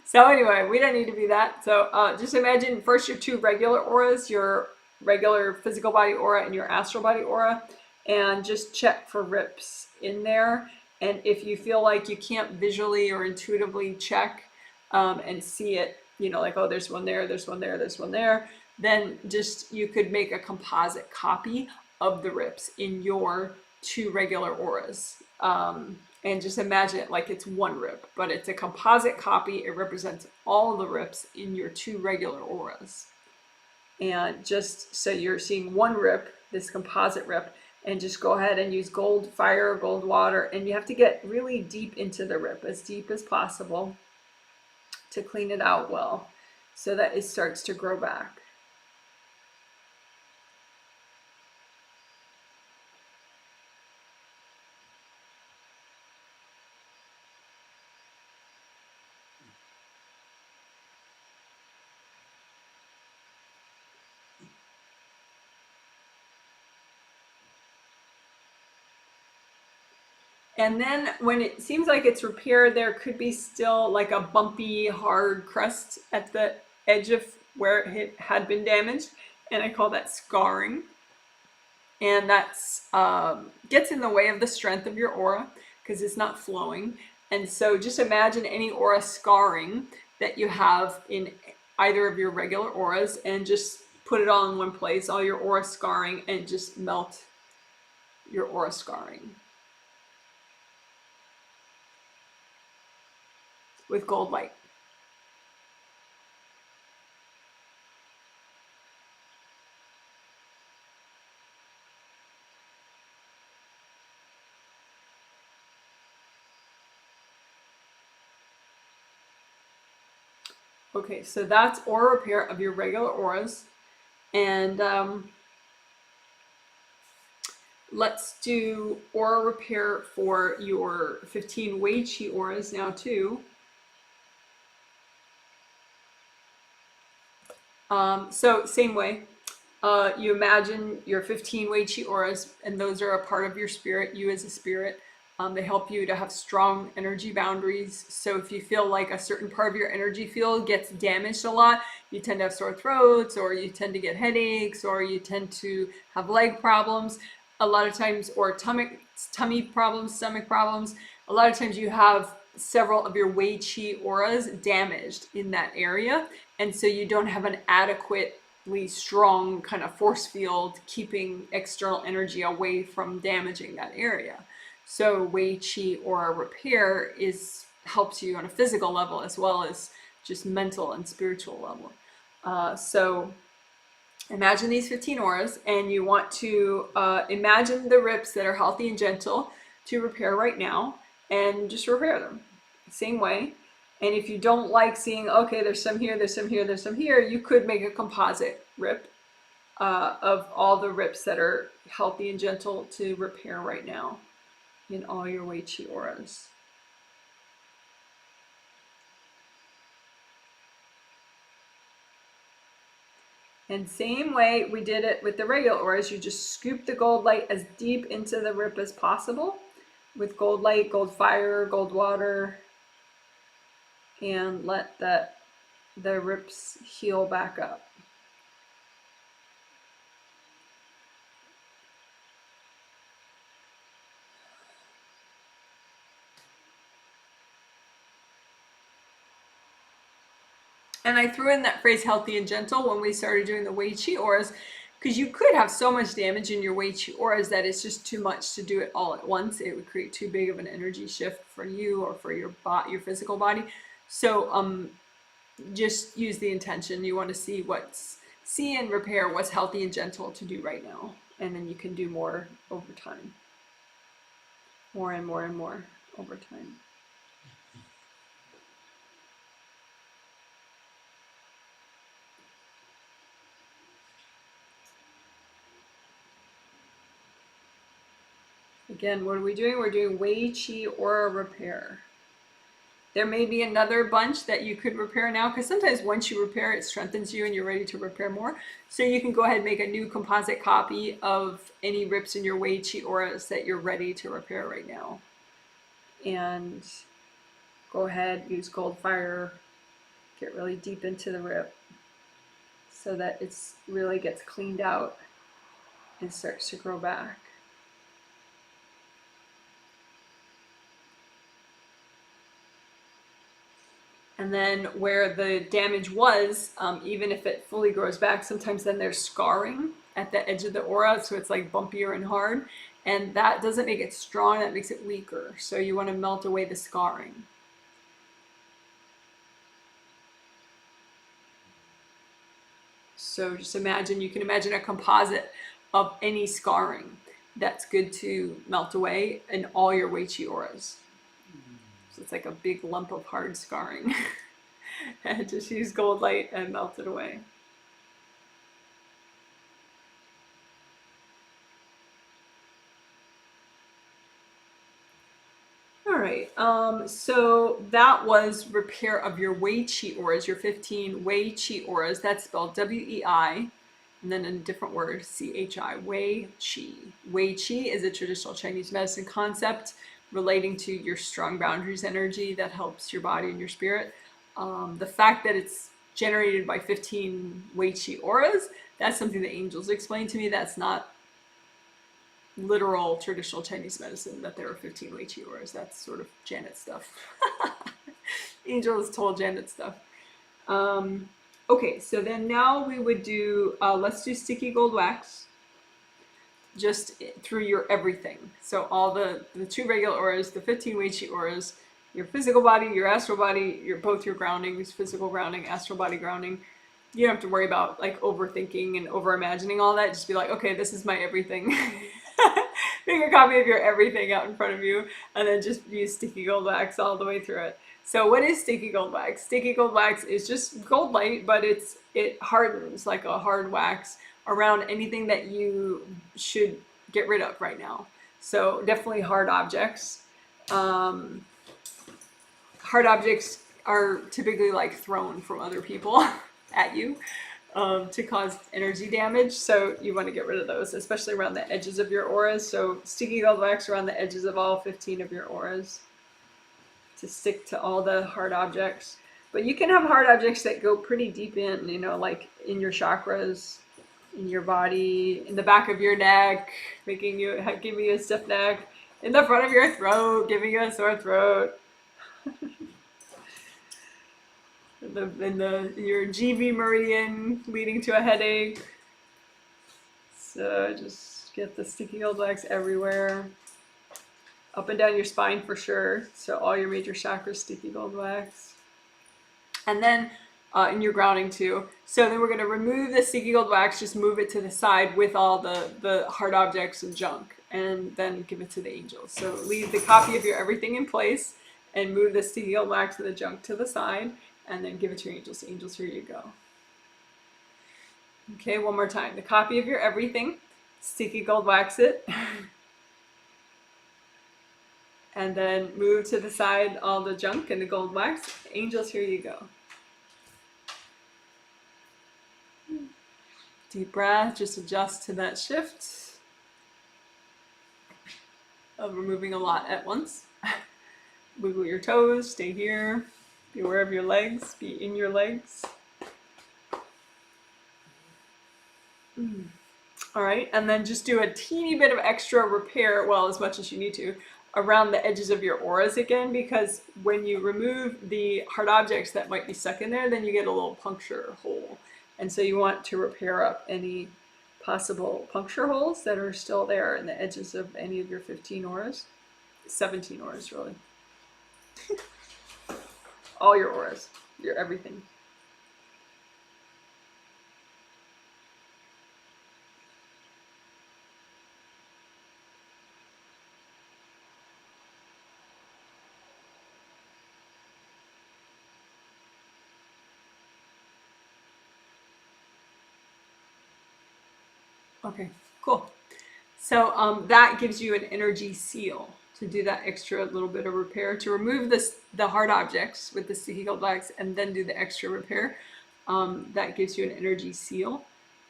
So anyway, we don't need to be that. So just imagine first your 2 regular auras, your regular physical body aura and your astral body aura, and just check for rips in there. And if you feel like you can't visually or intuitively check and see it, like, oh, there's one there, there's one there, there's one there, then just you could make a composite copy of the rips in your 2 regular auras. And just imagine it like it's one rip, but it's a composite copy. It represents all the rips in your 2 regular auras. And just so you're seeing one rip, this composite rip, and just go ahead and use gold fire, gold water, and you have to get really deep into the rip, as deep as possible, to clean it out well, so that it starts to grow back. And then when it seems like it's repaired, there could be still like a bumpy, hard crust at the edge of where it had been damaged. And I call that scarring. And that's gets in the way of the strength of your aura because it's not flowing. And so just imagine any aura scarring that you have in either of your regular auras, and just put it all in one place, all your aura scarring, and just melt your aura scarring with gold light. Okay, so that's aura repair of your regular auras. And let's do aura repair for your 15 Wei Qi auras now too. So same way, you imagine your 15 Wei Qi auras, and those are a part of your spirit, you as a spirit. They help you to have strong energy boundaries. So if you feel like a certain part of your energy field gets damaged a lot, you tend to have sore throats, or you tend to get headaches, or you tend to have leg problems a lot of times, or tummy problems, stomach problems. A lot of times you have several of your Wei Qi auras damaged in that area, and so you don't have an adequately strong kind of force field keeping external energy away from damaging that area. So Wei Qi aura repair helps you on a physical level as well as just mental and spiritual level. So imagine these 15 auras, and you want to imagine the rips that are healthy and gentle to repair right now, and just repair them same way. And if you don't like seeing, okay, there's some here, there's some here, there's some here, you could make a composite rip of all the rips that are healthy and gentle to repair right now in all your Wei Qi auras. And same way we did it with the regular auras, you just scoop the gold light as deep into the rip as possible with gold light, gold fire, gold water, and let the rips heal back up. And I threw in that phrase healthy and gentle when we started doing the Wei Qi auras, because you could have so much damage in your Wei Qi auras that it's just too much to do it all at once. It would create too big of an energy shift for you or for your physical body. So just use the intention. You want to see and repair what's healthy and gentle to do right now. And then you can do more over time. More and more and more over time. Again, what are we doing? We're doing Wei Qi aura repair. There may be another bunch that you could repair now, because sometimes once you repair, it strengthens you and you're ready to repair more. So you can go ahead and make a new composite copy of any rips in your Wei Qi auras that you're ready to repair right now. And go ahead, use gold fire, get really deep into the rip so that it's really gets cleaned out and starts to grow back. And then where the damage was, even if it fully grows back, sometimes then there's scarring at the edge of the aura, so it's like bumpier and hard. And that doesn't make it strong, that makes it weaker. So you want to melt away the scarring. So just imagine, you can imagine a composite of any scarring that's good to melt away in all your Wei Qi auras. So it's like a big lump of hard scarring. And just use gold light and melt it away. All right, so that was repair of your Wei Qi auras, your 15 Wei Qi auras. That's spelled W-E-I, and then a different word, C-H-I, Wei Qi. Wei Qi is a traditional Chinese medicine concept relating to your strong boundaries energy that helps your body and your spirit. The fact that it's generated by 15 Wei Qi auras, that's something that angels explained to me. That's not literal traditional Chinese medicine, that there are 15 Wei Qi auras. That's sort of Janet stuff. Angels told Janet stuff. Okay, so then now we would do, let's do sticky gold wax. Just through your everything. So all the 2 regular auras, the 15 Wei Qi auras, your physical body, your astral body, both your groundings, physical grounding, astral body grounding. You don't have to worry about like overthinking and over imagining all that. Just be like, okay, this is my everything. Make a copy of your everything out in front of you, and then just use sticky gold wax all the way through it. So what is sticky gold wax? Sticky gold wax is just gold light, but it hardens like a hard wax around anything that you should get rid of right now. So definitely hard objects. Hard objects are typically like thrown from other people at you. to cause energy damage. So you want to get rid of those, especially around the edges of your auras. So sticky gold wax around the edges of all 15 of your auras to stick to all the hard objects. But you can have hard objects that go pretty deep in, you know, like in your chakras, in your body, in the back of your neck, giving you a stiff neck, in the front of your throat, giving you a sore throat. in your GV meridian, leading to a headache. So just get the sticky gold wax everywhere. Up and down your spine for sure. So all your major chakras, sticky gold wax. And then in your grounding too. So then we're going to remove the sticky gold wax, just move it to the side with all the hard objects and junk, and then give it to the angels. So leave the copy of your everything in place and move the sticky gold wax and the junk to the side, and then give it to your angels. Angels, here you go. Okay, one more time. The copy of your everything, sticky gold wax it, and then move to the side all the junk and the gold wax. Angels, here you go. Deep breath, just adjust to that shift of removing a lot at once. Wiggle your toes, stay here, be aware of your legs, be in your legs. All right, and then just do a teeny bit of extra repair, well, as much as you need to, around the edges of your auras again, because when you remove the hard objects that might be stuck in there, then you get a little puncture hole. And so you want to repair up any possible puncture holes that are still there in the edges of any of your 15 auras. 17 auras, really. All your auras, your everything. Okay, cool. So that gives you an energy seal to do that extra little bit of repair, to remove the hard objects with the sticky gold wax and then do the extra repair. That gives you an energy seal,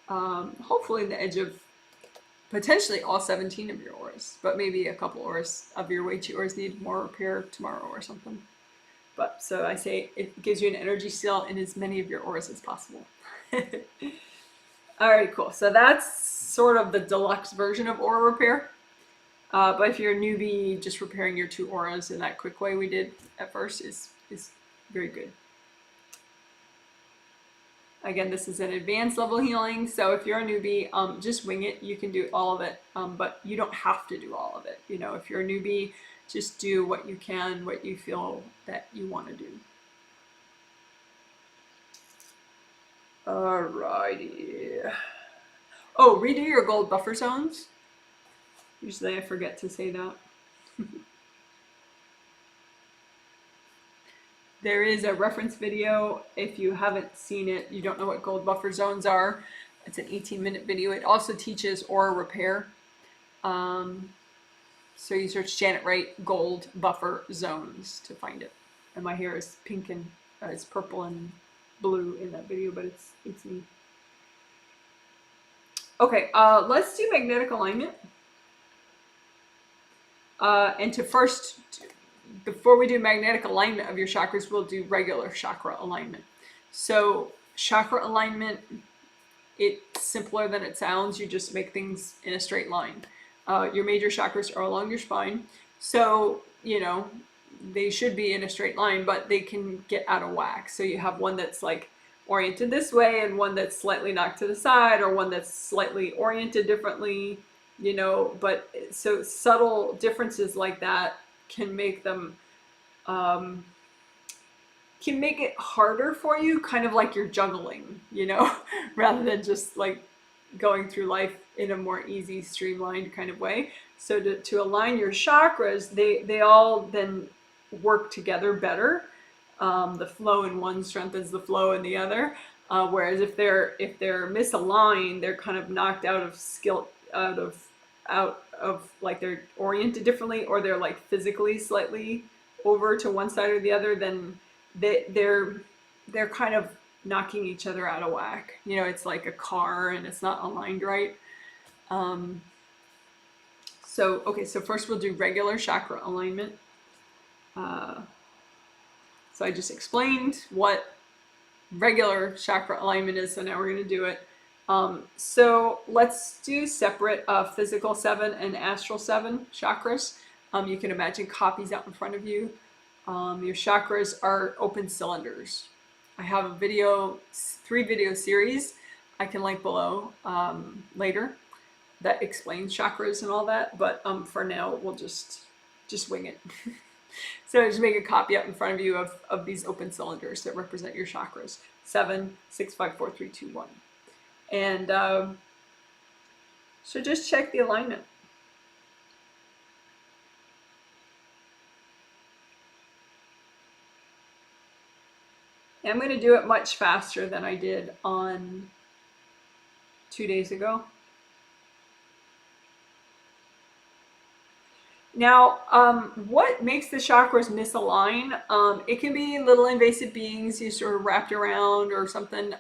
hopefully in the edge of potentially all 17 of your auras, but maybe a couple auras of your way 2 auras need more repair tomorrow or something. But so I say it gives you an energy seal in as many of your auras as possible. All right, cool. So that's sort of the deluxe version of aura repair. But if you're a newbie, just repairing your 2 auras in that quick way we did at first is very good. Again, this is an advanced level healing, so if you're a newbie, just wing it. You can do all of it, but you don't have to do all of it. You know, if you're a newbie, just do what you can, what you feel that you want to do. Alrighty. Oh, redo your gold buffer zones. Usually I forget to say that. There is a reference video. If you haven't seen it, you don't know what gold buffer zones are. It's an 18-minute video. It also teaches aura repair. So you search Janet Wright gold buffer zones to find it. And my hair is pink and it's purple and blue in that video, but it's me. Okay, let's do magnetic alignment. And to first, before we do magnetic alignment of your chakras, we'll do regular chakra alignment. So chakra alignment, it's simpler than it sounds. You just make things in a straight line. Your major chakras are along your spine. So, you know, they should be in a straight line, but they can get out of whack. So you have one that's like oriented this way and one that's slightly knocked to the side, or one that's slightly oriented differently, you know. But so subtle differences like that can make them, can make it harder for you, kind of like you're juggling, you know, rather than just like going through life in a more easy, streamlined kind of way. So to align your chakras, they all then work together better. The flow in one strengthens the flow in the other. Whereas if they're misaligned, they're kind of knocked out of skill, out of like they're oriented differently, or they're like physically slightly over to one side or the other, then they're kind of knocking each other out of whack. You know, it's like a car and it's not aligned right. Okay, so first we'll do regular chakra alignment. So I just explained what regular chakra alignment is, so now we're going to do it. So let's do separate physical 7 and astral 7 chakras. You can imagine copies out in front of you. Your chakras are open cylinders. I have a 3-video series I can link below later that explains chakras and all that, but for now we'll just wing it. So just make a copy up in front of you of these open cylinders that represent your chakras. 7, 6, 5, 4, 3, 2, 1. And so just check the alignment. And I'm going to do it much faster than I did on 2 days ago. Now, what makes the chakras misalign? It can be little invasive beings you sort of wrapped around or something.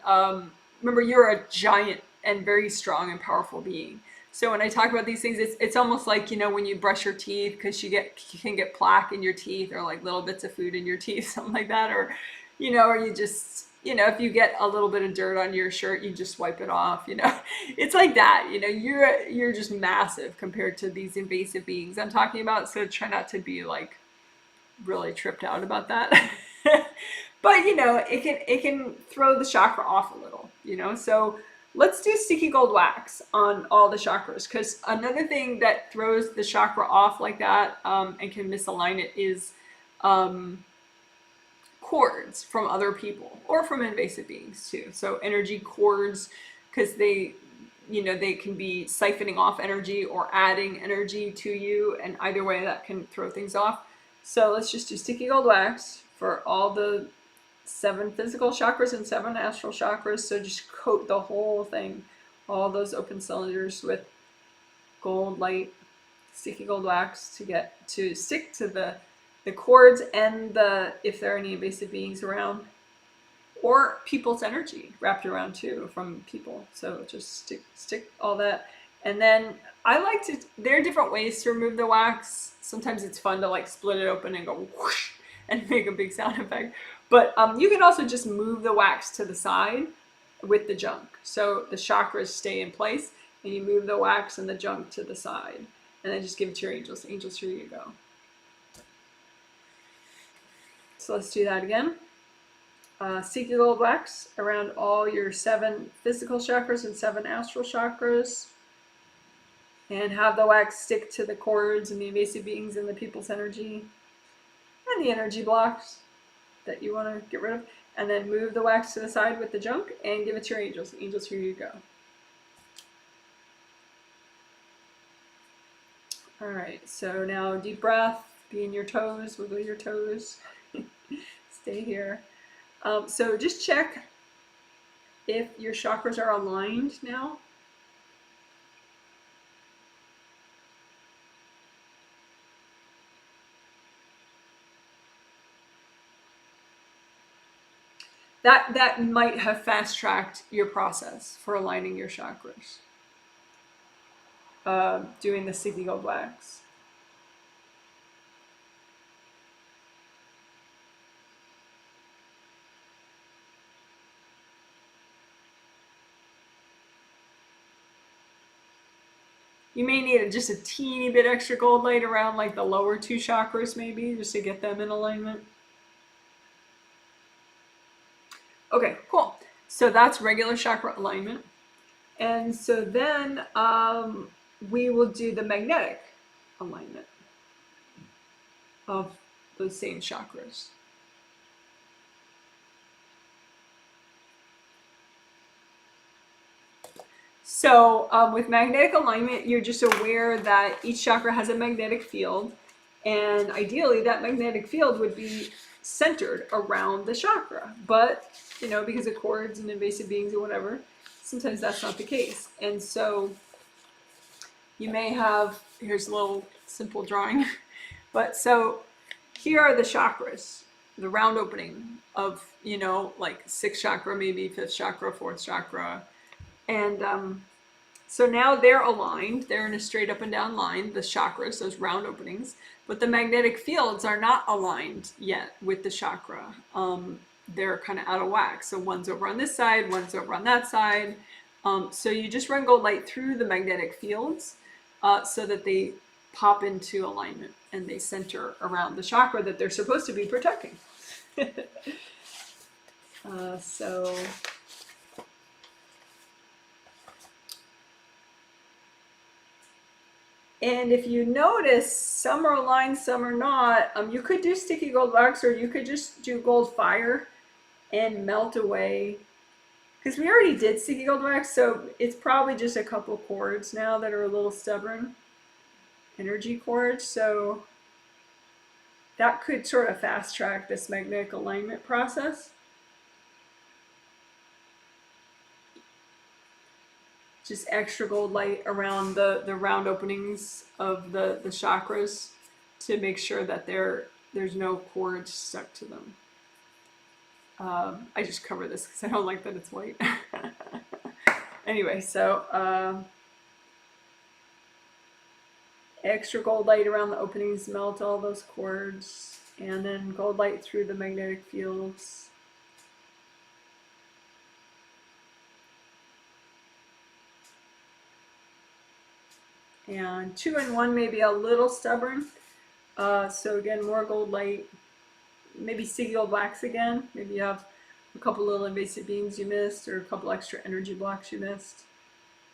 Remember, you're a giant and very strong and powerful being. So when I talk about these things, it's almost like, you know, when you brush your teeth, because you can get plaque in your teeth, or like little bits of food in your teeth, something like that, or, you know, or you just, you know, if you get a little bit of dirt on your shirt, you just wipe it off, you know. It's like that, you know, you're just massive compared to these invasive beings I'm talking about, so try not to be like really tripped out about that. But, you know, it can throw the chakra off a little, you know. So let's do sticky gold wax on all the chakras, because another thing that throws the chakra off like that and can misalign it is cords from other people or from invasive beings too. So energy cords, because they, you know, they can be siphoning off energy or adding energy to you, and either way that can throw things off. So let's just do sticky gold wax for all the 7 physical chakras and 7 astral chakras. So just coat the whole thing, all those open cylinders, with gold light, sticky gold wax to stick to the cords and if there are any invasive beings around, or people's energy wrapped around too from people. So just stick all that. And then there are different ways to remove the wax. Sometimes it's fun to like split it open and go whoosh and make a big sound effect. But you can also just move the wax to the side with the junk. So the chakras stay in place, and you move the wax and the junk to the side. And then just give it to your angels. Angels, here you go. So let's do that again. Sticky gold wax around all your 7 physical chakras and 7 astral chakras. And have the wax stick to the cords and the invasive beings and the people's energy and the energy blocks that you want to get rid of. And then move the wax to the side with the junk and give it to your angels. Angels, here you go. All right, so now deep breath, be in your toes, wiggle your toes, stay here. So just check if your chakras are aligned now. That might have fast-tracked your process for aligning your chakras. Doing the sticky gold wax. You may need just a teeny bit extra gold light around like the lower 2 chakras maybe, just to get them in alignment. Okay, cool. So that's regular chakra alignment. And so then we will do the magnetic alignment of those same chakras. So with magnetic alignment, you're just aware that each chakra has a magnetic field, and ideally that magnetic field would be centered around the chakra. But, you know, because of cords and invasive beings or whatever, sometimes that's not the case. And so you may have, here's a little simple drawing, but so here are the chakras. the round opening of, you know, like 6th chakra, maybe 5th chakra, 4th chakra. And so now they're aligned. They're in a straight up and down line, the chakras, those round openings. But the magnetic fields are not aligned yet with the chakra. They're kind of out of whack. So one's over on this side, one's over on that side. So you just run gold light through the magnetic fields so that they pop into alignment and they center around the chakra that they're supposed to be protecting. So and if you notice, some are aligned, some are not. You could do sticky gold wax, or you could just do gold fire and melt away. Because we already did sticky gold wax, so it's probably just a couple cords now that are a little stubborn. Energy cords, so that could sort of fast track this magnetic alignment process. Just extra gold light around the round openings of the chakras to make sure that there's no cords stuck to them. I just cover this because I don't like that it's white. Anyway, so extra gold light around the openings, melt all those cords, and then gold light through the magnetic fields. And 2 and 1 may be a little stubborn. So again, more gold light, maybe sticky gold wax again. Maybe you have a couple little invasive beings you missed, or a couple extra energy blocks you missed.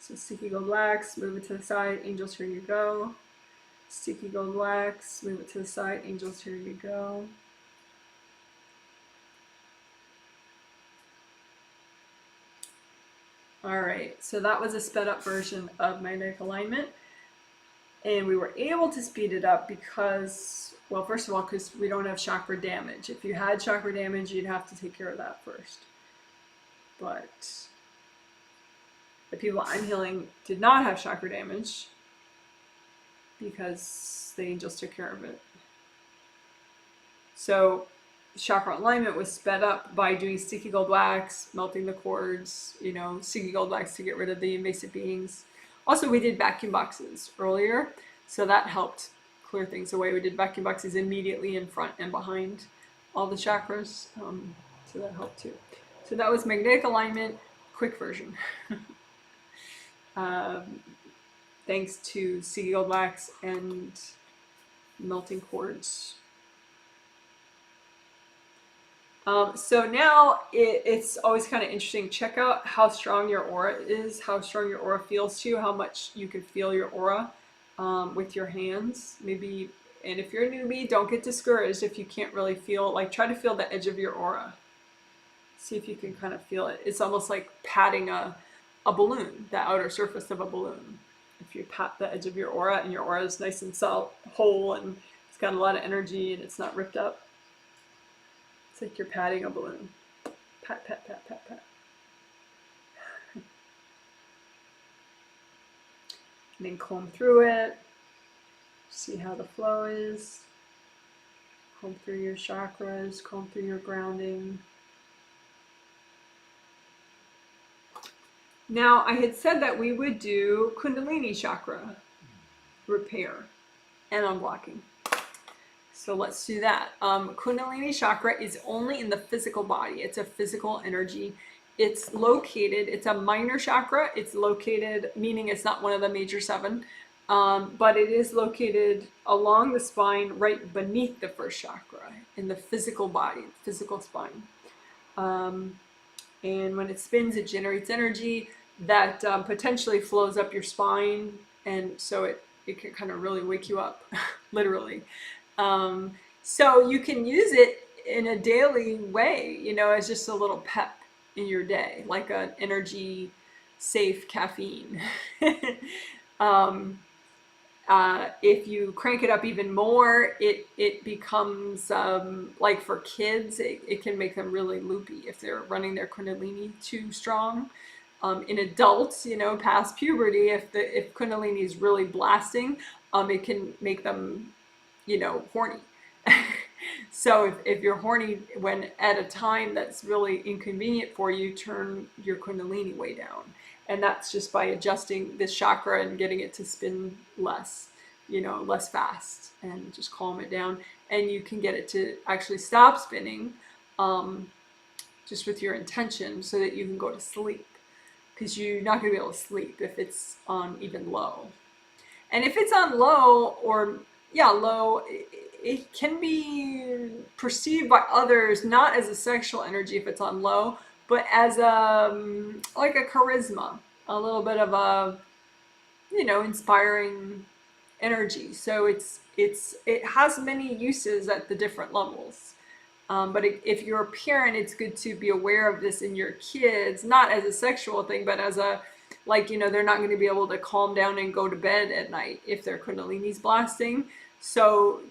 So sticky gold wax, move it to the side, angels, here you go. Sticky gold wax, move it to the side, angels, here you go. All right, so that was a sped up version of magnetic alignment. And we were able to speed it up because, well, first of all, because we don't have chakra damage. If you had chakra damage, you'd have to take care of that first. But the people I'm healing did not have chakra damage because the angels took care of it. So chakra alignment was sped up by doing sticky gold wax, melting the cords, you know, sticky gold wax to get rid of the invasive beings. Also, we did vacuum boxes earlier, so that helped clear things away. We did vacuum boxes immediately in front and behind all the chakras, so that helped too. So that was magnetic alignment, quick version. Thanks to sticky gold wax and melting cords. So now it's always kind of interesting. Check out how strong your aura is, how strong your aura feels to you, how much you can feel your aura with your hands. Maybe, and if you're a newbie, don't get discouraged if you can't really feel, like try to feel the edge of your aura. See if you can kind of feel it. It's almost like patting a balloon, the outer surface of a balloon. If you pat the edge of your aura and your aura is nice and whole and it's got a lot of energy and it's not ripped up. It's like you're patting a balloon. Pat, pat, pat, pat, pat. And then comb through it. See how the flow is. Comb through your chakras, comb through your grounding. Now, I had said that we would do Kundalini Chakra repair and unblocking. So let's do that. Kundalini Chakra is only in the physical body. It's a physical energy. It's located, it's a minor chakra. It's located, meaning it's not one of the major 7, but it is located along the spine right beneath the first chakra in the physical body, physical spine. And when it spins, it generates energy that potentially flows up your spine. And so it can kind of really wake you up, literally. So you can use it in a daily way, you know, as just a little pep in your day, like an energy safe caffeine. If you crank it up even more, it becomes like for kids, it can make them really loopy if they're running their Kundalini too strong. In adults, you know, past puberty, if Kundalini is really blasting, it can make them, you know, horny. So if you're horny when at a time that's really inconvenient for you, turn your Kundalini way down. And that's just by adjusting this chakra and getting it to spin less, less fast, and just calm it down. And you can get it to actually stop spinning just with your intention, so that you can go to sleep. Because you're not going to be able to sleep if it's on even low. And if it's on low, or low, it can be perceived by others not as a sexual energy if it's on low, but as like a charisma, a little bit of a inspiring energy. So it has many uses at the different levels. But if you're a parent, it's good to be aware of this in your kids, not as a sexual thing, but as a, they're not going to be able to calm down and go to bed at night if their Kundalini's blasting. So,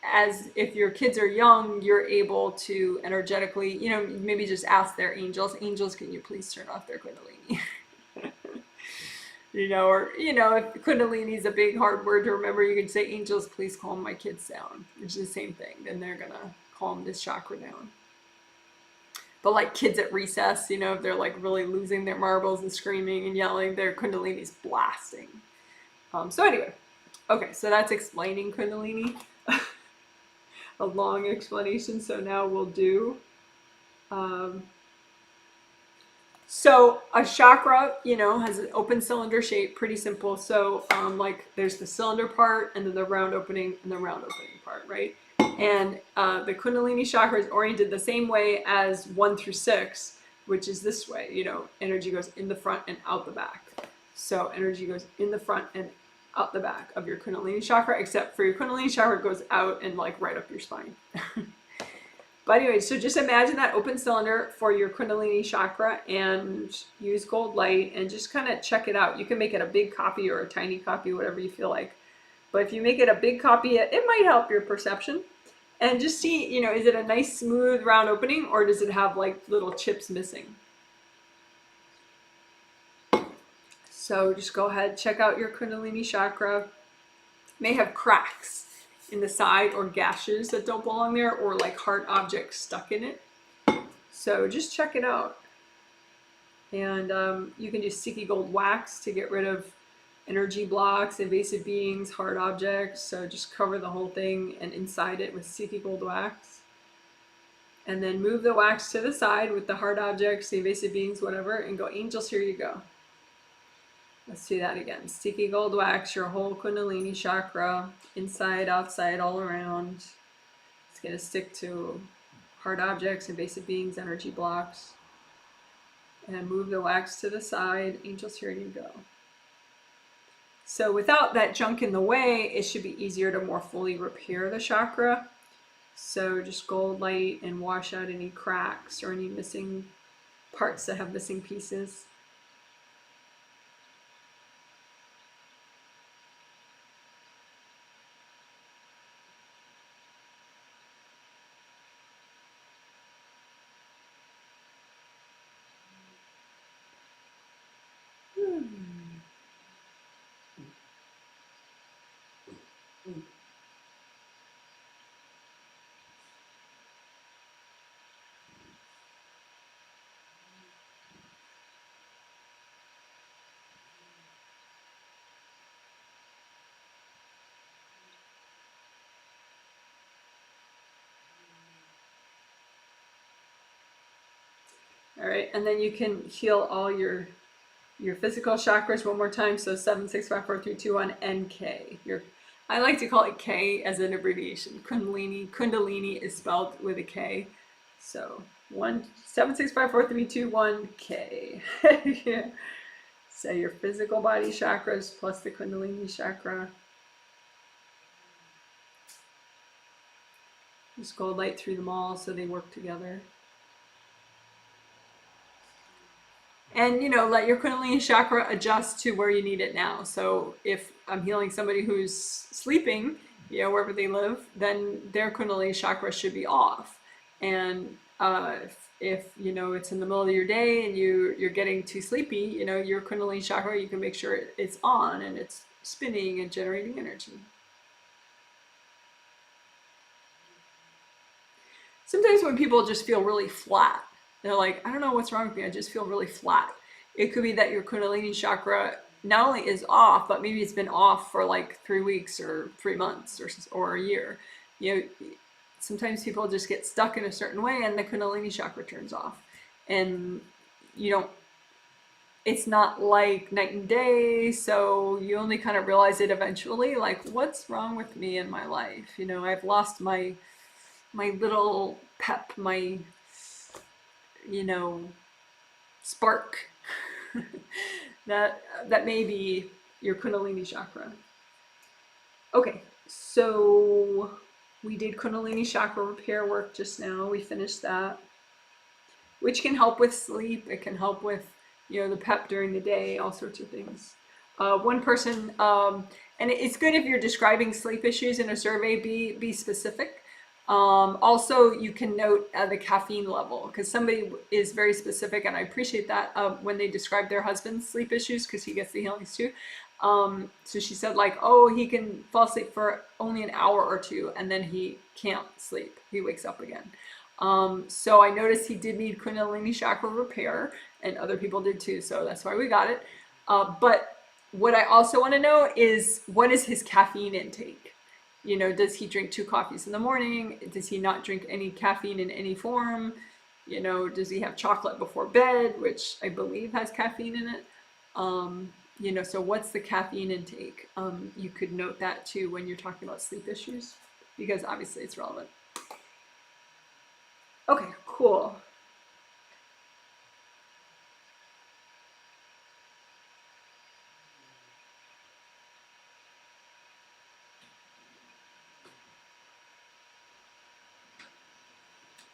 as if your kids are young, you're able to energetically, maybe just ask their angels, can you please turn off their Kundalini? Or, if Kundalini is a big hard word to remember, you can say, angels, please calm my kids down, which is the same thing. Then they're going to calm this chakra down. But like kids at recess, if they're like really losing their marbles and screaming and yelling, their Kundalini's blasting. So anyway, okay, so that's explaining Kundalini. A long explanation. So now we'll do. So a chakra, has an open cylinder shape, pretty simple. So like there's the cylinder part, and then the round opening, and the round opening part, right? And the Kundalini chakra is oriented the same way as 1 through 6, which is this way. Energy goes in the front and out the back. So energy goes in the front and out the back of your Kundalini chakra, except for your Kundalini chakra goes out and like right up your spine. But anyway, so just imagine that open cylinder for your Kundalini chakra, and use gold light and just kind of check it out. You can make it a big copy or a tiny copy, whatever you feel like. But if you make it a big copy, it might help your perception. And just see, is it a nice smooth round opening, or does it have like little chips missing? So just go ahead, check out your Kundalini chakra. It may have cracks in the side, or gashes that don't belong there, or like hard objects stuck in it. So just check it out. And you can use sticky gold wax to get rid of energy blocks, invasive beings, hard objects. So just cover the whole thing and inside it with sticky gold wax. And then move the wax to the side with the hard objects, the invasive beings, whatever, and go, angels, here you go. Let's do that again. Sticky gold wax, your whole Kundalini chakra, inside, outside, all around. It's going to stick to hard objects, invasive beings, energy blocks. And move the wax to the side. Angels, here you go. So without that junk in the way, it should be easier to more fully repair the chakra. So just gold light and wash out any cracks or any missing parts that have missing pieces. All right, and then you can heal all your physical chakras one more time. So 7, 6, 5, 4, 3, 2, 1, and K. I like to call it K as an abbreviation. Kundalini is spelled with a K. So 7, 6, 5, 4, 3, 2, 1, K. Yeah. So your physical body chakras plus the Kundalini chakra. Just gold light through them all so they work together. And, let your Kundalini chakra adjust to where you need it now. So if I'm healing somebody who's sleeping, wherever they live, then their Kundalini chakra should be off. And if it's in the middle of your day and you're getting too sleepy, your Kundalini chakra, you can make sure it's on and it's spinning and generating energy. sometimes when people just feel really flat, they're like, I don't know what's wrong with me, I just feel really flat. It could be that your Kundalini chakra not only is off, but maybe it's been off for like 3 weeks or 3 months or a year. You know, sometimes people just get stuck in a certain way and the Kundalini chakra turns off. And you don't, it's not like night and day, so you only kind of realize it eventually, like, what's wrong with me in my life? You know, I've lost my little pep, my, you know, spark. that may be your Kundalini chakra. Okay, so we did Kundalini chakra repair work just now. We finished that, which can help with sleep. It can help with, you know, the pep during the day, all sorts of things. One person, and it's good if you're describing sleep issues in a survey, be specific. Also, you can note the caffeine level, because somebody is very specific, and I appreciate that when they describe their husband's sleep issues, because he gets the healings too. So she said, like, oh, he can fall asleep for only an hour or two, and then he can't sleep. He wakes up again. So I noticed he did need Kundalini chakra repair, and other people did too, so that's why we got it. But what I also want to know is, what is his caffeine intake? You know, does he drink 2 coffees in the morning? Does he not drink any caffeine in any form? You know, does he have chocolate before bed, which I believe has caffeine in it? You know, so what's the caffeine intake? You could note that too when you're talking about sleep issues, because obviously it's relevant. Okay, cool.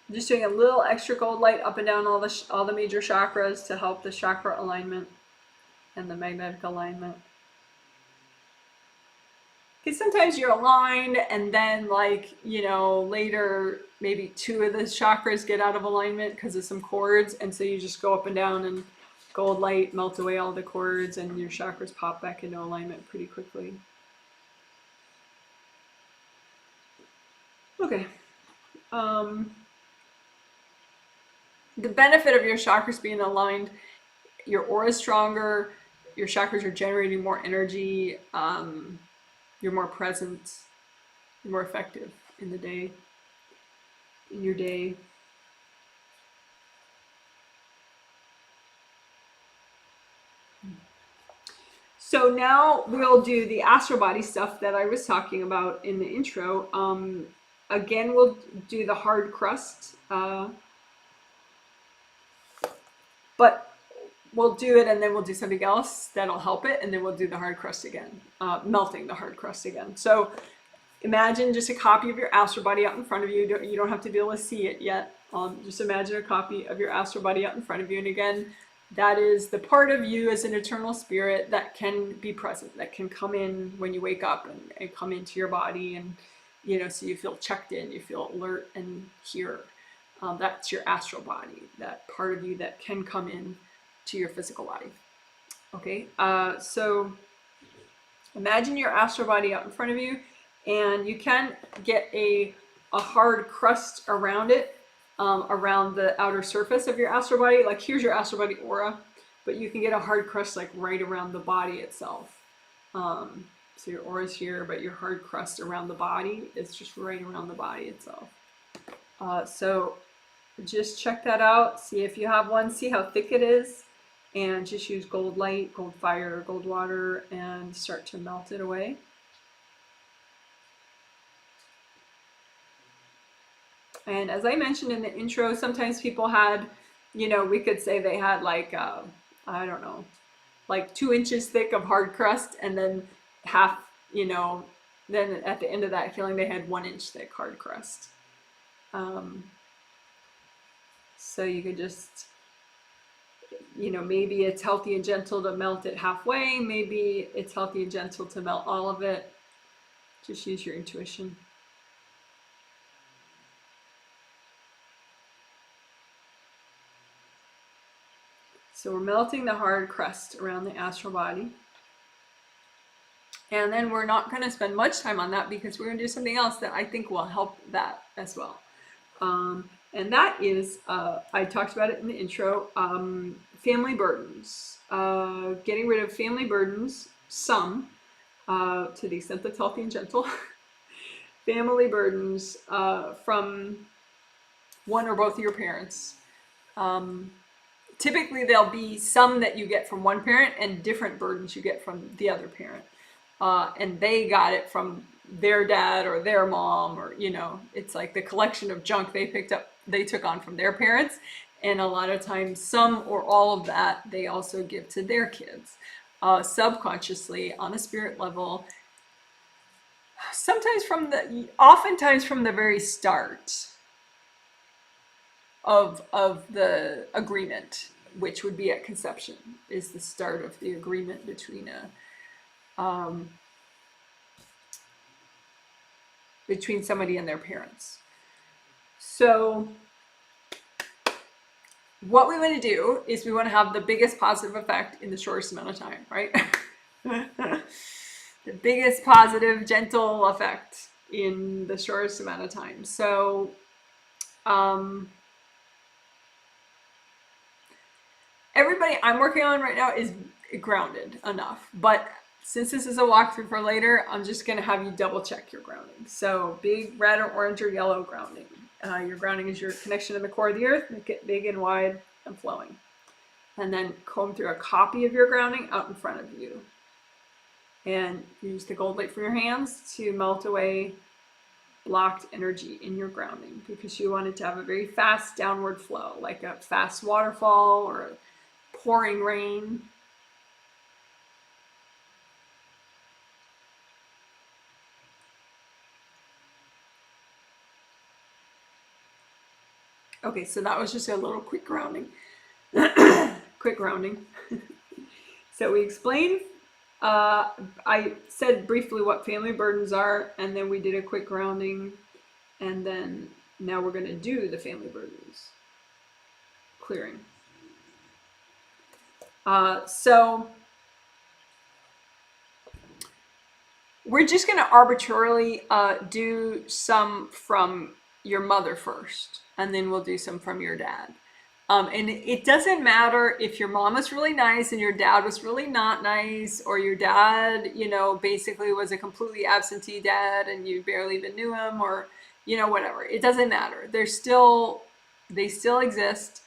I'm just doing a little extra gold light up and down all the major chakras to help the chakra alignment and the magnetic alignment. Because sometimes you're aligned and then, like, you know, later maybe 2 of the chakras get out of alignment because of some cords, and so you just go up and down and gold light melt away all the cords and your chakras pop back into alignment pretty quickly. Okay. The benefit of your chakras being aligned, your aura is stronger, your chakras are generating more energy, you're more present, you're more effective in the day, in your day. So now we'll do the Astral Body stuff that I was talking about in the intro. Again, we'll do the hard crust, but we'll do it and then we'll do something else that'll help it, and then we'll do the hard crust again, melting the hard crust again. So imagine just a copy of your Astral Body out in front of you. You don't have to be able to see it yet. Just imagine a copy of your Astral Body out in front of you. And again, that is the part of you as an eternal spirit that can be present, that can come in when you wake up and come into your body, and, you know, so you feel checked in, you feel alert and here. That's your astral body, that part of you that can come in to your physical body. Okay, so imagine your astral body out in front of you, and you can get a hard crust around it, around the outer surface of your astral body. Like, here's your astral body aura, but you can get a hard crust like right around the body itself. So your aura is here, but your hard crust around the body is just right around the body itself. So just check that out, see if you have one, see how thick it is, and just use gold light, gold fire, gold water, and start to melt it away. And as I mentioned in the intro, sometimes people had, you know, we could say they had like, I don't know, like 2 inches thick of hard crust, and then half, you know, then at the end of that healing they had 1 inch thick hard crust. So you could just, you know, maybe it's healthy and gentle to melt it halfway, maybe it's healthy and gentle to melt all of it. Just use your intuition. So we're melting the hard crust around the astral body. And then we're not going to spend much time on that, because we're going to do something else that I think will help that as well. And that is, I talked about it in the intro, family burdens. Getting rid of family burdens, some, to the extent that's healthy and gentle. Family burdens from one or both of your parents. Typically, there'll be some that you get from one parent and different burdens you get from the other parent. And they got it from their dad or their mom, or, you know, it's like the collection of junk they took on from their parents. And a lot of times, some or all of that they also give to their kids, subconsciously on a spirit level. Oftentimes from the very start of the agreement, which would be at conception, is the start of the agreement between somebody and their parents. So what we want to do is we want to have the biggest positive effect in the shortest amount of time, right? The biggest positive, gentle effect in the shortest amount of time. So everybody I'm working on right now is grounded enough, but since this is a walkthrough for later, I'm just going to have you double check your grounding. So big red or orange or yellow grounding. Your grounding is your connection to the core of the earth. Make it big and wide and flowing. And then comb through a copy of your grounding out in front of you. And use the gold light from your hands to melt away blocked energy in your grounding, because you want it to have a very fast downward flow, like a fast waterfall or a pouring rain. Okay, so that was just a little quick grounding. Quick grounding. So we explained, I said briefly what family burdens are, and then we did a quick grounding, and then now we're going to do the family burdens clearing. So we're just going to arbitrarily do some from your mother first, and then we'll do some from your dad. And it doesn't matter if your mom was really nice and your dad was really not nice, or your dad, you know, basically was a completely absentee dad and you barely even knew him, or, you know, whatever. It doesn't matter. They still exist.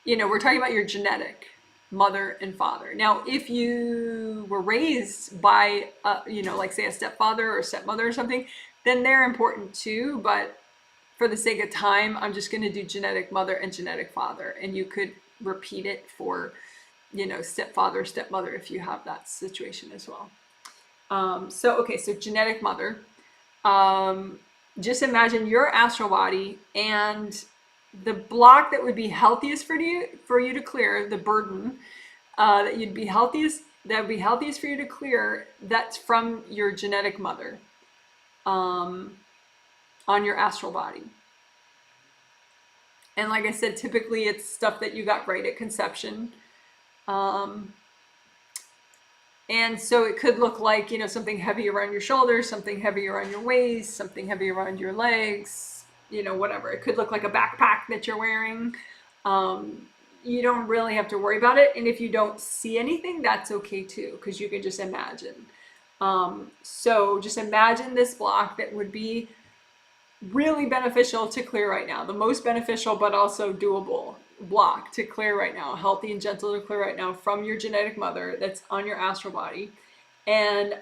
You know, we're talking about your genetic mother and father. Now, if you were raised by, you know, like say a stepfather or stepmother or something, then they're important too. But for the sake of time, I'm just going to do genetic mother and genetic father. And you could repeat it for, you know, stepfather, stepmother, if you have that situation as well. So genetic mother. Just imagine your astral body, and the block that would be healthiest for you to clear, the burden that would be healthiest for you to clear, that's from your genetic mother. On your astral body. And like I said, typically it's stuff that you got right at conception. And so it could look like, you know, something heavy around your shoulders, something heavy around your waist, something heavy around your legs, you know, whatever. It could look like a backpack that you're wearing. You don't really have to worry about it. And if you don't see anything, that's okay too, because you can just imagine. So just imagine this block that would be really beneficial to clear right now, the most beneficial but also doable block to clear right now, healthy and gentle to clear right now, from your genetic mother that's on your astral body. And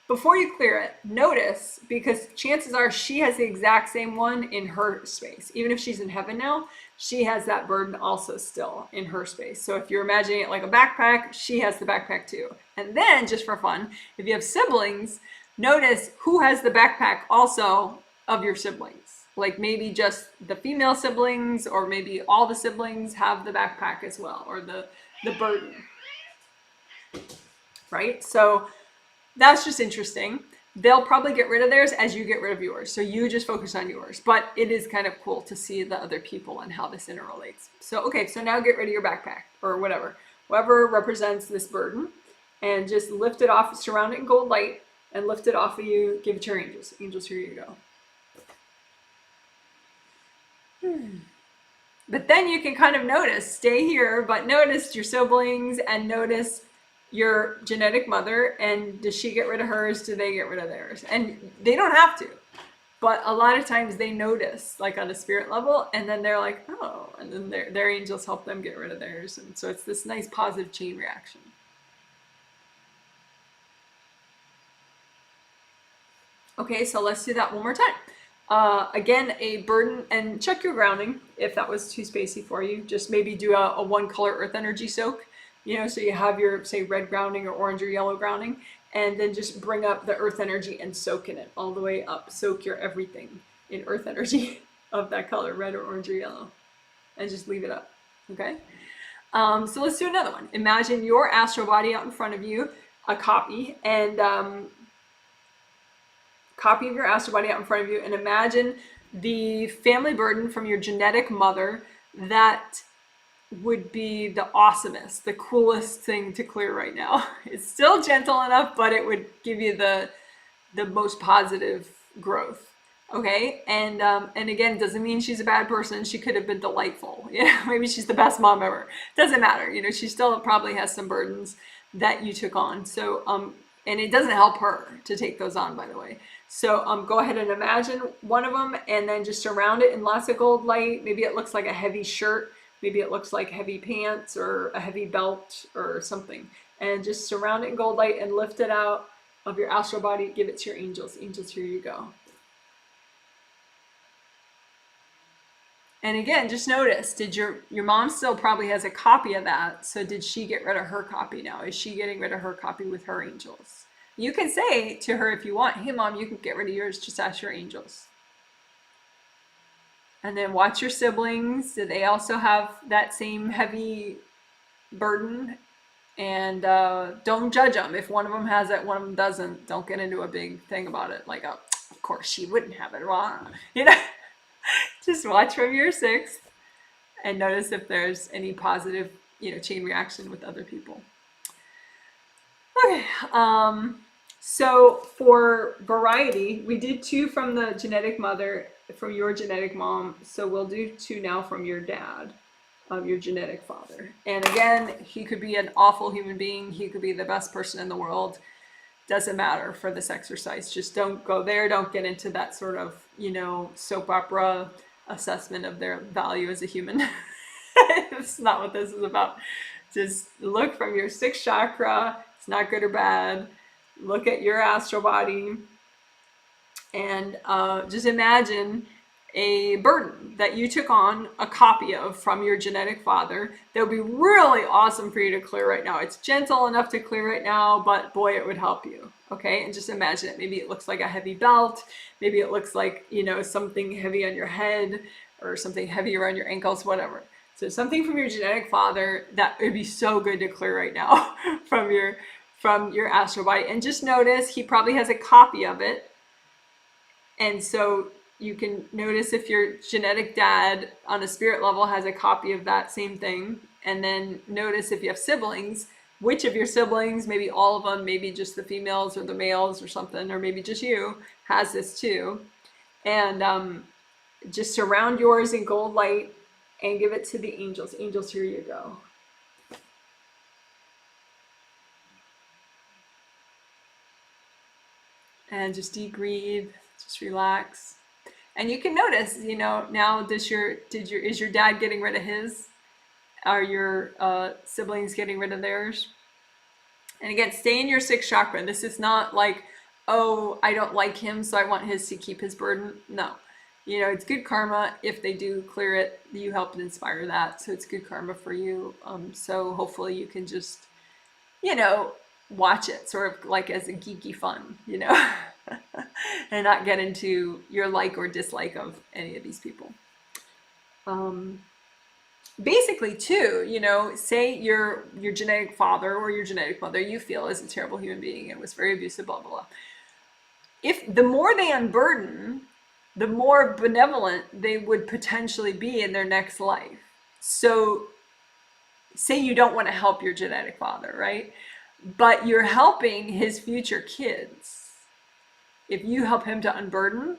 before you clear it, notice, because chances are she has the exact same one in her space. Even if she's in heaven now, she has that burden also still in her space. So if you're imagining it like a backpack, she has the backpack too. And then, just for fun, if you have siblings, notice who has the backpack also of your siblings. Like maybe just the female siblings, or maybe all the siblings have the backpack as well, or the burden. Right? So that's just interesting. They'll probably get rid of theirs as you get rid of yours. So you just focus on yours. But it is kind of cool to see the other people and how this interrelates. So, okay, so now get rid of your backpack or whatever represents this burden, and just lift it off, surround it in gold light, and lift it off of you. Give it to your angels. Angels, here you go. But then you can kind of notice, stay here, but notice your siblings and notice your genetic mother, and does she get rid of hers? Do they get rid of theirs? And they don't have to, but a lot of times they notice, like on a spirit level, and then they're like, oh, and then their angels help them get rid of theirs. And so it's this nice positive chain reaction. Okay, so let's do that one more time. Again, a burden, and check your grounding if that was too spacey for you. Just maybe do a one color earth energy soak, you know, so you have your, say, red grounding or orange or yellow grounding, and then just bring up the earth energy and soak in it all the way up. Soak your everything in earth energy of that color, red or orange or yellow, and just leave it up, okay? So let's do another one. Imagine your astral body out in front of you, a copy, and copy of your astral body out in front of you, and imagine the family burden from your genetic mother that would be the awesomest, the coolest thing to clear right now. It's still gentle enough, but it would give you the most positive growth. Okay, and again, it doesn't mean she's a bad person. She could have been delightful. Yeah, maybe she's the best mom ever. Doesn't matter. You know, she still probably has some burdens that you took on. So and it doesn't help her to take those on, by the way. So go ahead and imagine one of them, and then just surround it in lots of gold light. Maybe it looks like a heavy shirt. Maybe it looks like heavy pants or a heavy belt or something. And just surround it in gold light and lift it out of your astral body. Give it to your angels. Angels, here you go. And again, just notice, did your mom still probably has a copy of that? So did she get rid of her copy now? Is she getting rid of her copy with her angels? You can say to her if you want, hey mom, you can get rid of yours, just ask your angels. And then watch your siblings. Do they also have that same heavy burden? And don't judge them. If one of them has it, one of them doesn't, don't get into a big thing about it. Like, oh, of course she wouldn't have it. You know, just watch from your sixth and notice if there's any positive, you know, chain reaction with other people. Okay, so for variety, we did 2 from the genetic mother, from your genetic mom. So we'll do 2 now from your dad, your genetic father. And again, he could be an awful human being. He could be the best person in the world. Doesn't matter for this exercise. Just don't go there. Don't get into that sort of, you know, soap opera assessment of their value as a human. It's not what this is about. Just look from your 6th chakra. It's not good or bad. Look at your astral body and just imagine a burden that you took on a copy of from your genetic father that would be really awesome for you to clear right now. It's gentle enough to clear right now, but boy, it would help you. Okay, and just imagine it. Maybe it looks like a heavy belt. Maybe it looks like, you know, something heavy on your head or something heavy around your ankles, whatever. So something from your genetic father that would be so good to clear right now from your astral body. And just notice he probably has a copy of it. And so you can notice if your genetic dad on a spirit level has a copy of that same thing. And then notice if you have siblings, which of your siblings, maybe all of them, maybe just the females or the males or something, or maybe just you, has this too. And just surround yours in gold light and give it to the angels. Angels, here you go. And just deep breathe, just relax. And you can notice, you know, now is your dad getting rid of his? Are your siblings getting rid of theirs? And again, stay in your 6th chakra. This is not like, oh, I don't like him, so I want his to keep his burden. No. You know, it's good karma if they do clear it. You helped inspire that, so it's good karma for you. So hopefully you can just, you know, watch it sort of like as a geeky fun, you know, and not get into your like or dislike of any of these people. Basically too, you know, say your genetic father or your genetic mother you feel is a terrible human being and was very abusive, blah, blah, blah. If the more they unburden, the more benevolent they would potentially be in their next life. So say you don't want to help your genetic father, right? But you're helping his future kids. If you help him to unburden,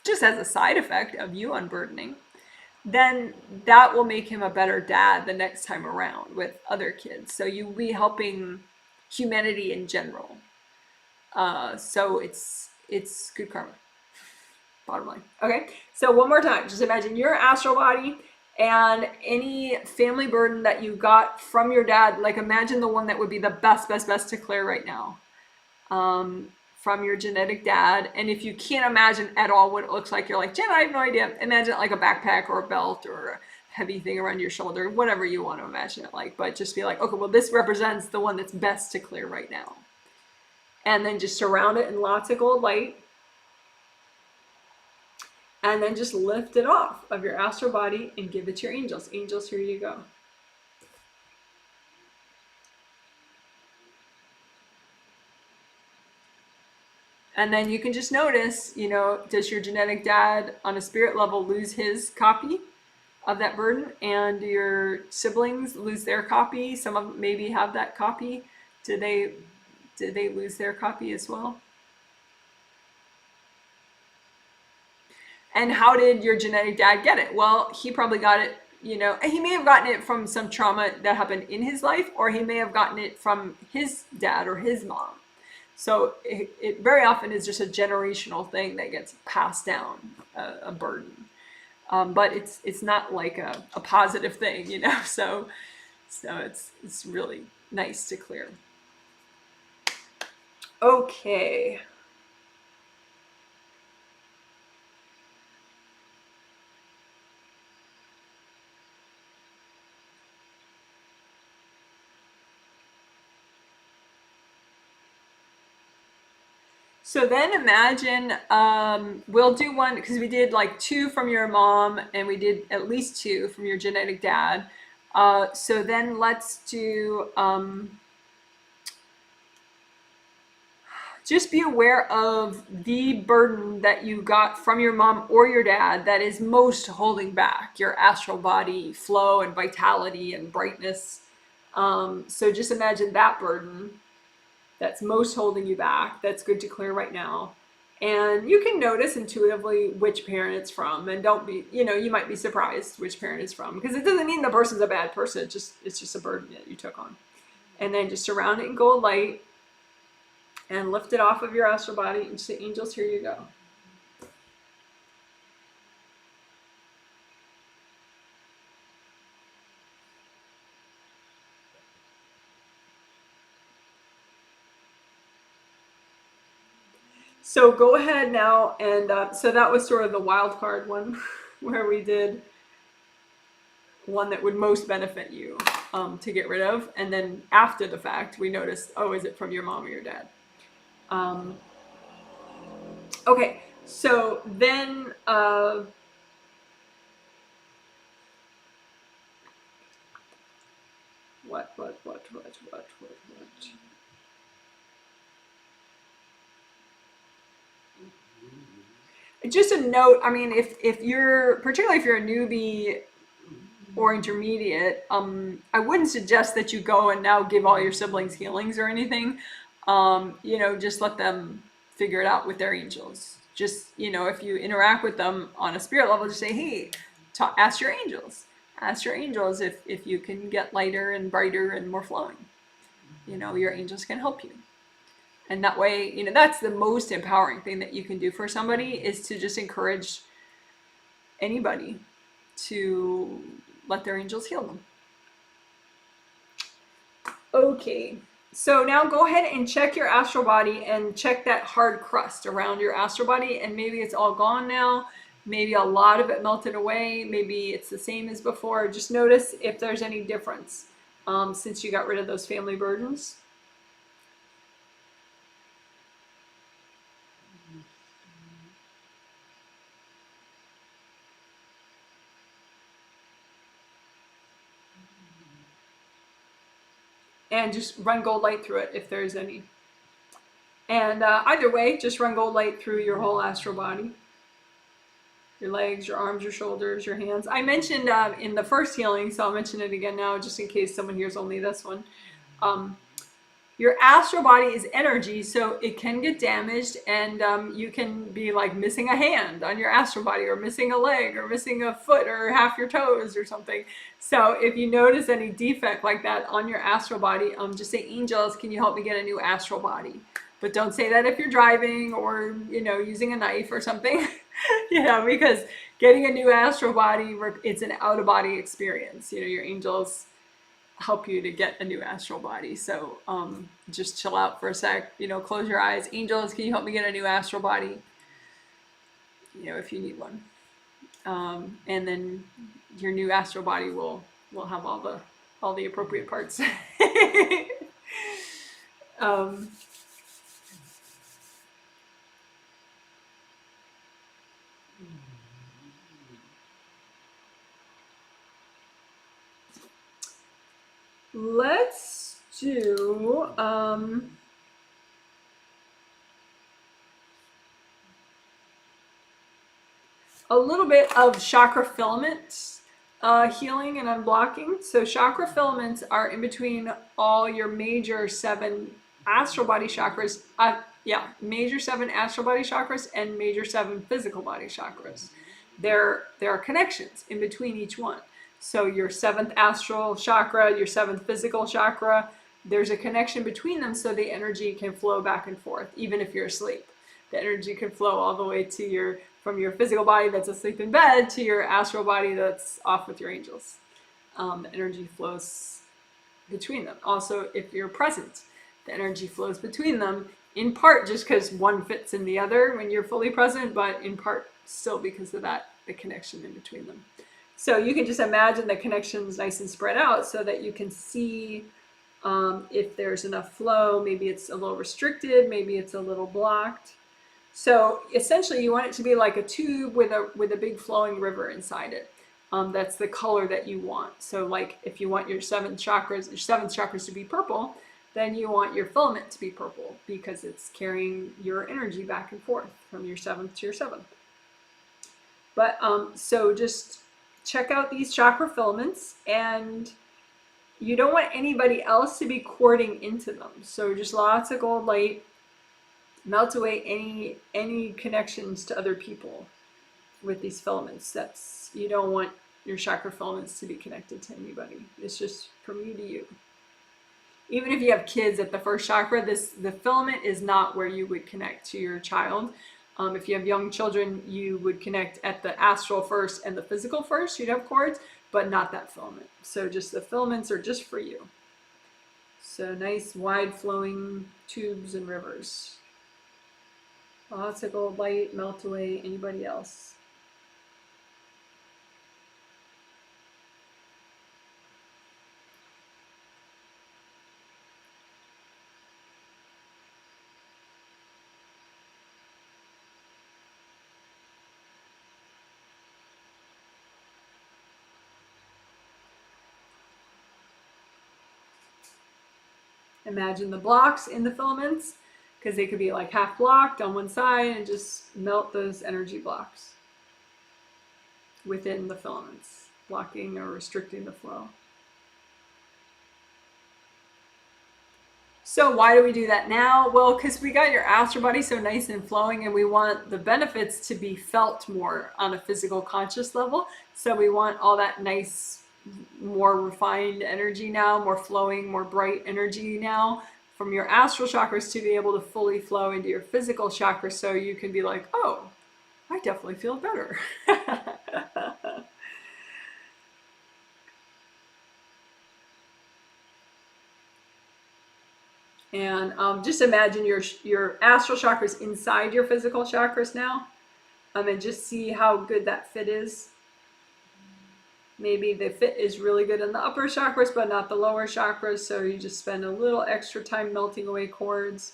just as a side effect of you unburdening, then that will make him a better dad the next time around with other kids. So you'll be helping humanity in general. So it's good karma. Bottom line. Okay, so one more time. Just imagine your astral body and any family burden that you got from your dad. Like imagine the one that would be the best to clear right now. From your genetic dad. And if you can't imagine at all what it looks like, you're like, Jen, I have no idea. Imagine it like a backpack or a belt or a heavy thing around your shoulder, whatever you want to imagine it like. But just be like, okay, well, this represents the one that's best to clear right now. And then just surround it in lots of gold light. And then just lift it off of your astral body and give it to your angels. Angels, here you go. And then you can just notice, you know, does your genetic dad on a spirit level lose his copy of that burden? And do your siblings lose their copy? Some of them maybe have that copy. Did they lose their copy as well? And how did your genetic dad get it? Well, he probably got it, you know, he may have gotten it from some trauma that happened in his life, or he may have gotten it from his dad or his mom. So it very often is just a generational thing that gets passed down, a burden. But it's not like a positive thing, you know. So it's really nice to clear. Okay. So then imagine, we'll do one, because we did like 2 from your mom, and we did at least 2 from your genetic dad. So then let's do, just be aware of the burden that you got from your mom or your dad that is most holding back your astral body flow and vitality and brightness. So just imagine that burden that's most holding you back, that's good to clear right now. And you can notice intuitively which parent it's from, and don't be, you know, you might be surprised which parent it's from, because it doesn't mean the person's a bad person, it's just a burden that you took on. And then just surround it in gold light and lift it off of your astral body and say, angels, here you go. So go ahead now, and so that was sort of the wild card one, where we did one that would most benefit you to get rid of, and then after the fact, we noticed, oh, is it from your mom or your dad? Okay, so then what? Just a note, I mean, if you're, particularly if you're a newbie or intermediate, I wouldn't suggest that you go and now give all your siblings healings or anything. You know, just let them figure it out with their angels. Just, you know, if you interact with them on a spirit level, just say, hey, ask your angels. Ask your angels if you can get lighter and brighter and more flowing. You know, your angels can help you. And that way, you know, that's the most empowering thing that you can do for somebody, is to just encourage anybody to let their angels heal them. Okay, so now go ahead and check your astral body and check that hard crust around your astral body, and maybe it's all gone now. Maybe a lot of it melted away. Maybe it's the same as before. Just notice if there's any difference since you got rid of those family burdens. And just run gold light through it if there's any. And either way, just run gold light through your whole astral body. Your legs, your arms, your shoulders, your hands. I mentioned in the first healing, so I'll mention it again now just in case someone hears only this one. You your astral body is energy, so it can get damaged, and you can be like missing a hand on your astral body, or missing a leg, or missing a foot, or half your toes or something. So if you notice any defect like that on your astral body, just say, angels, can you help me get a new astral body? But don't say that if you're driving or, you know, using a knife or something, you know, because getting a new astral body, it's an out-of-body experience. You know, your angels help you to get a new astral body. So just chill out for a sec, you know, close your eyes. Angels, can you help me get a new astral body? You know, if you need one. And then your new astral body will have all the appropriate parts. Let's do a little bit of chakra filaments healing and unblocking. So chakra filaments are in between all your major 7 astral body chakras. Major 7 astral body chakras and major 7 physical body chakras. There are connections in between each one. So your 7th astral chakra, your 7th physical chakra, there's a connection between them, so the energy can flow back and forth, even if you're asleep. The energy can flow all the way to from your physical body that's asleep in bed to your astral body that's off with your angels. The energy flows between them. Also, if you're present, the energy flows between them, in part just because one fits in the other when you're fully present, but in part still because of the connection in between them. So you can just imagine the connections nice and spread out so that you can see if there's enough flow. Maybe it's a little restricted, maybe it's a little blocked. So essentially you want it to be like a tube with a big flowing river inside it. That's the color that you want. So like if you want your 7th chakras to be purple, then you want your filament to be purple because it's carrying your energy back and forth from your 7th to your 7th. But so just check out these chakra filaments, and you don't want anybody else to be cording into them. So just lots of gold light, melt away any connections to other people with these filaments. You don't want your chakra filaments to be connected to anybody. It's just from you to you. Even if you have kids at the first chakra, the filament is not where you would connect to your child. If you have young children, you would connect at the astral first and the physical first. You'd have cords, but not that filament. So just the filaments are just for you. So nice wide flowing tubes and rivers. Lots of gold light, melt away anybody else. Imagine the blocks in the filaments, because they could be like half blocked on one side, and just melt those energy blocks within the filaments, blocking or restricting the flow. So why do we do that now? Well, because we got your astral body so nice and flowing, and we want the benefits to be felt more on a physical conscious level. So we want all that nice, more refined energy now, more flowing, more bright energy now from your astral chakras to be able to fully flow into your physical chakras, so you can be like, oh, I definitely feel better. And just imagine your astral chakras inside your physical chakras now, and just see how good that fit is. Maybe the fit is really good in the upper chakras, but not the lower chakras. So you just spend a little extra time melting away cords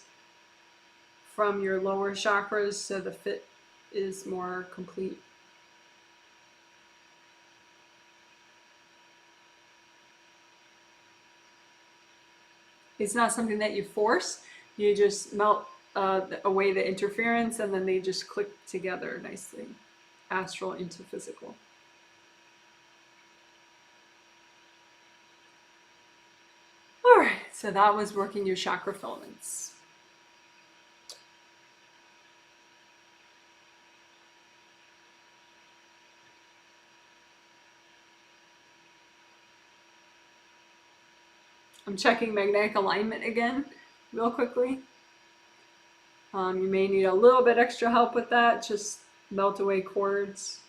from your lower chakras so the fit is more complete. It's not something that you force. You just melt away the interference, and then they just click together nicely. Astral into physical. All right, So that was working your chakra filaments. I'm checking magnetic alignment again real quickly. You may need a little bit extra help with that. Just melt away cords.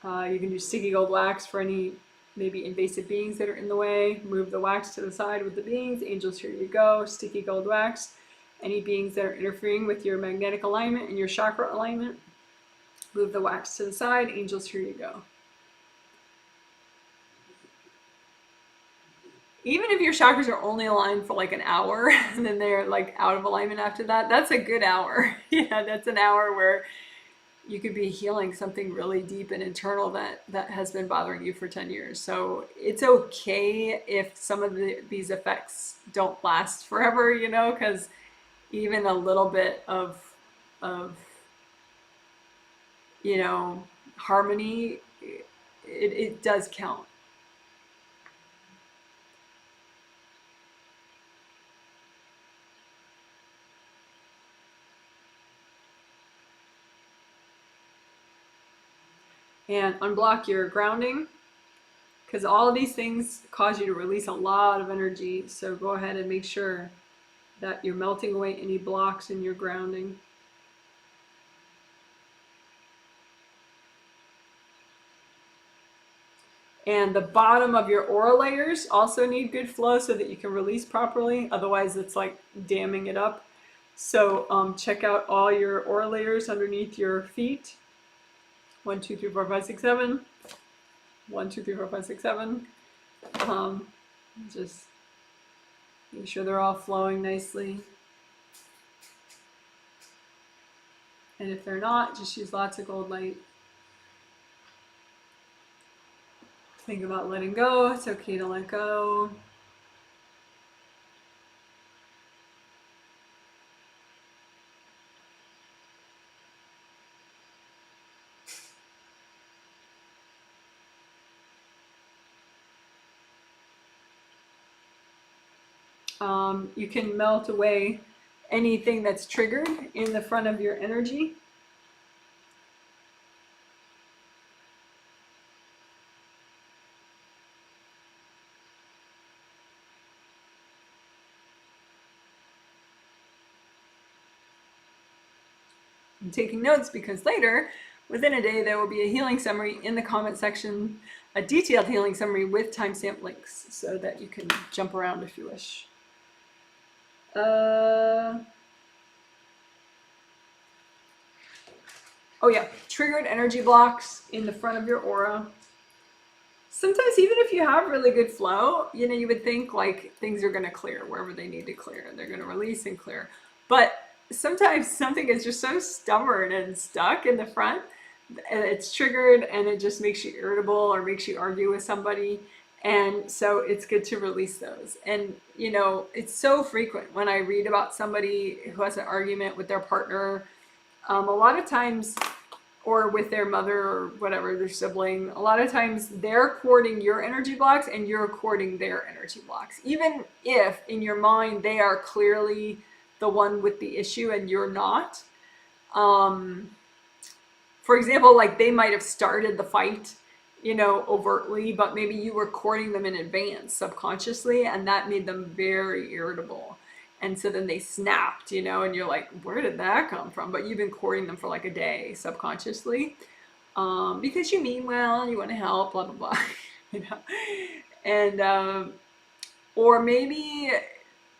You can use sticky gold wax for any maybe invasive beings that are in the way. Move the wax to the side with the beings. Angels, here you go. Sticky gold wax. Any beings that are interfering with your magnetic alignment and your chakra alignment, move the wax to the side. Angels, here you go. Even if your chakras are only aligned for like an hour and then they're like out of alignment after that, that's a good hour. Yeah, that's an hour where you could be healing something really deep and internal that has been bothering you for 10 years. So it's okay if some of these effects don't last forever, you know, because even a little bit of you know, harmony, it does count. And unblock your grounding, because all of these things cause you to release a lot of energy. So go ahead and make sure that you're melting away any blocks in your grounding. And the bottom of your aura layers also need good flow so that you can release properly. Otherwise, it's like damming it up. So check out all your aura layers underneath your feet. 1, 2, 3, 4, 5, 6, 7. 1, 2, 3, 4, 5, 6, 7. Just make sure they're all flowing nicely. And if they're not, just use lots of gold light. Think about letting go. It's okay to let go. You can melt away anything that's triggered in the front of your energy. I'm taking notes because later, within a day, there will be a healing summary in the comment section, a detailed healing summary with timestamp links so that you can jump around if you wish. Oh yeah, triggered energy blocks in the front of your aura. Sometimes even if you have really good flow, you know, you would think like things are going to clear wherever they need to clear. They're going to release and clear. But sometimes something is just so stubborn and stuck in the front, and it's triggered and it just makes you irritable or makes you argue with somebody. And so it's good to release those. And, you know, it's so frequent when I read about somebody who has an argument with their partner, a lot of times, or with their mother or whatever, their sibling, a lot of times they're courting your energy blocks and you're courting their energy blocks. Even if in your mind they are clearly the one with the issue and you're not. For example, like they might have started the fight, you know, overtly, but maybe you were courting them in advance subconsciously, and that made them very irritable. And so then they snapped, you know, and you're like, where did that come from? But you've been courting them for like a day subconsciously, because you mean well and you want to help, blah, blah, blah, you know. And, or maybe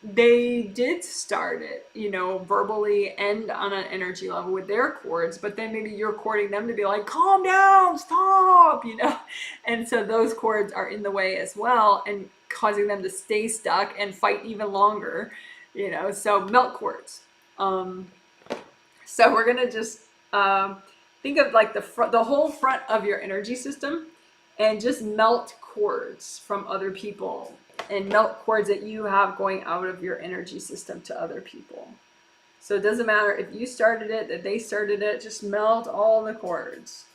they did start it, you know, verbally and on an energy level with their cords, but then maybe you're courting them to be like, calm down, stop, you know. And so those cords are in the way as well and causing them to stay stuck and fight even longer, you know. So melt cords. So we're gonna just think of like the whole front of your energy system and just melt cords from other people and melt cords that you have going out of your energy system to other people. So it doesn't matter if you started it, that they started it, just melt all the cords.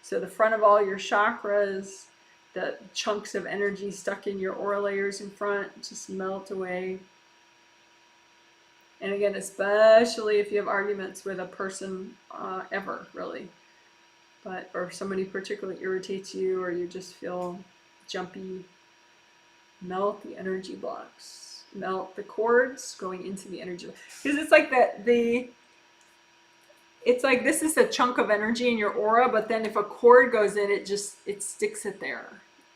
So the front of all your chakras, the chunks of energy stuck in your aura layers in front just melt away. And again, especially if you have arguments with a person, ever really, or somebody particularly irritates you, or you just feel jumpy, melt the energy blocks, melt the cords going into the energy. Because it's like it's like this is a chunk of energy in your aura, but then if a cord goes in, it sticks it there.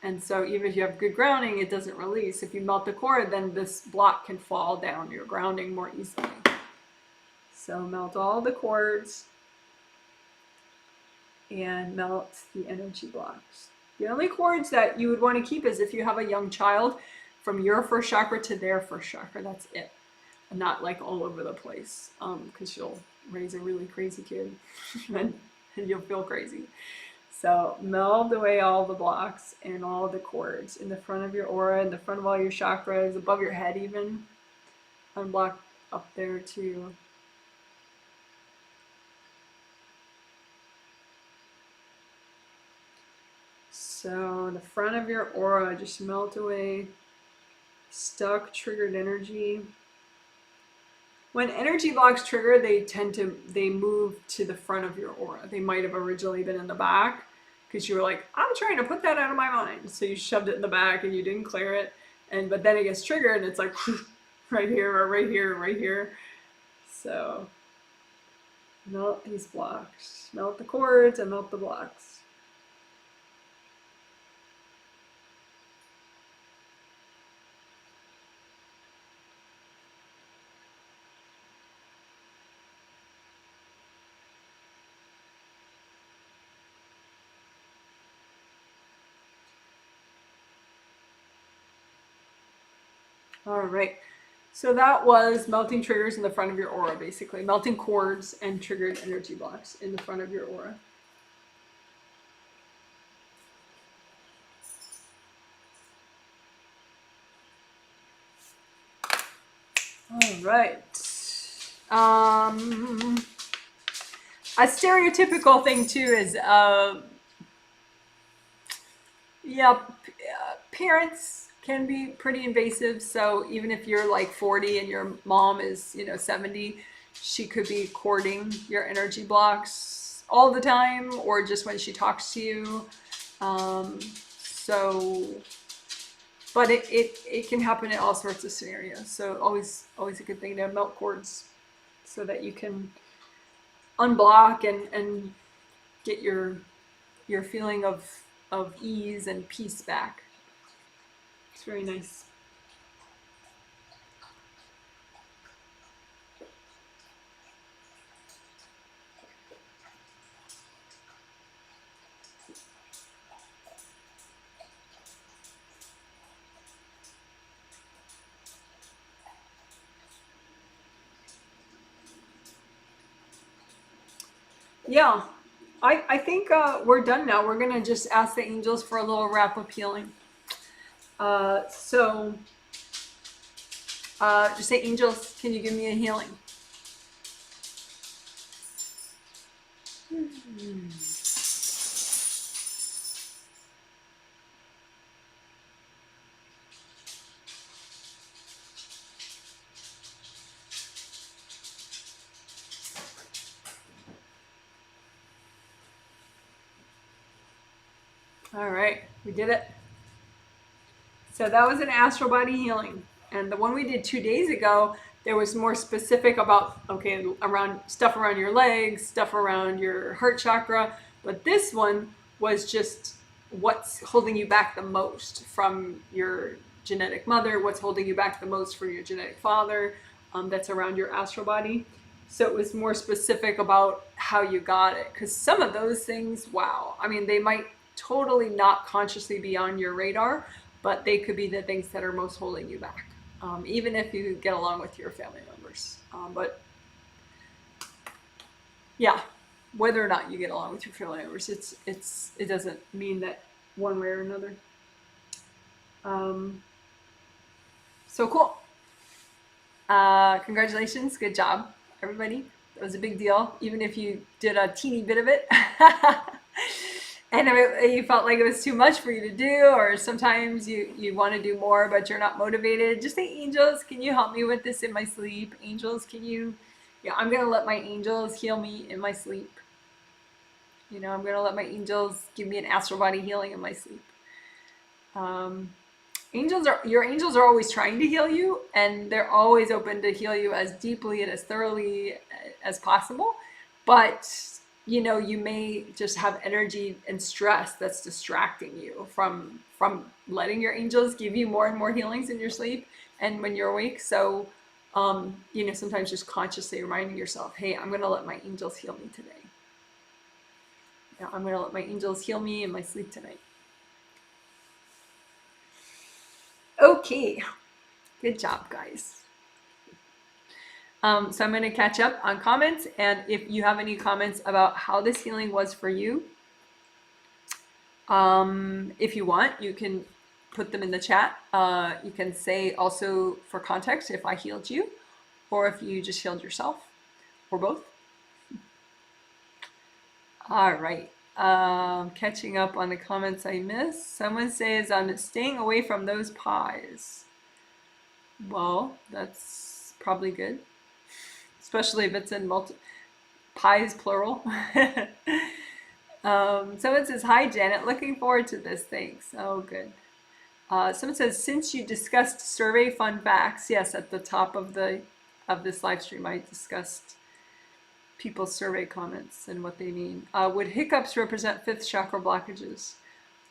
And so even if you have good grounding, it doesn't release. If you melt the cord, then this block can fall down your grounding more easily. So melt all the cords and melt the energy blocks. The only cords that you would want to keep is if you have a young child, from your first chakra to their first chakra. That's it. And not like all over the place, because you'll raise a really crazy kid and you'll feel crazy. So melt away all the blocks and all the cords in the front of your aura, in the front of all your chakras, above your head even. Unblock up there too. So the front of your aura, just melt away stuck, triggered energy. When energy blocks trigger, they move to the front of your aura. They might have originally been in the back because you were like, I'm trying to put that out of my mind. So you shoved it in the back and you didn't clear it. But then it gets triggered and it's like right here or right here or right here. So melt these blocks. Melt the cords and melt the blocks. All right, so that was melting triggers in the front of your aura, basically. Melting cords and triggered energy blocks in the front of your aura. All right. A stereotypical thing too is, parents can be pretty invasive. So even if you're like 40 and your mom is, 70, she could be cording your energy blocks all the time, or just when she talks to you. But it can happen in all sorts of scenarios. So always a good thing to melt cords so that you can unblock and get your feeling of ease and peace back. It's very nice. Yeah, I think we're done now. We're gonna just ask the angels for a little wrap-up healing. Just say, angels, can you give me a healing? All right, we did it. So that was an astral body healing. And the one we did 2 days ago, there was more specific about, around stuff around your legs, stuff around your heart chakra. But this one was just what's holding you back the most from your genetic mother, what's holding you back the most from your genetic father, that's around your astral body. So it was more specific about how you got it. Because some of those things, wow. I mean, they might totally not consciously be on your radar, but they could be the things that are most holding you back, even if you get along with your family members. But yeah, whether or not you get along with your family members, it doesn't mean that one way or another. So cool. Congratulations, good job, everybody. That was a big deal, even if you did a teeny bit of it. and you felt like it was too much for you to do, or sometimes you want to do more but you're not motivated, just say, angels, can you help me with this in my sleep? Angels, can you, yeah, I'm gonna let my angels heal me in my sleep. You know, I'm gonna let my angels give me an astral body healing in my sleep. um, your angels are always trying to heal you, and they're always open to heal you as deeply and as thoroughly as possible. But you know, you may just have energy and stress that's distracting you from letting your angels give you more and more healings in your sleep and when you're awake. So you know, sometimes just consciously reminding yourself, hey, I'm gonna let my angels heal me today. Yeah, I'm gonna let my angels heal me in my sleep tonight. Okay, good job, guys. So I'm going to catch up on comments, and if you have any comments about how this healing was for you, if you want, you can put them in the chat. You can say also for context if I healed you, or if you just healed yourself, or both. All right. Catching up on the comments I missed. Someone says, I'm staying away from those pies. Well, that's probably good, especially if it's in pies plural. Someone says, hi Janet, looking forward to this, thanks. Oh, good. Someone says, since you discussed survey fun facts, yes, at the top of this live stream I discussed people's survey comments and what they mean. Would hiccups represent fifth chakra blockages?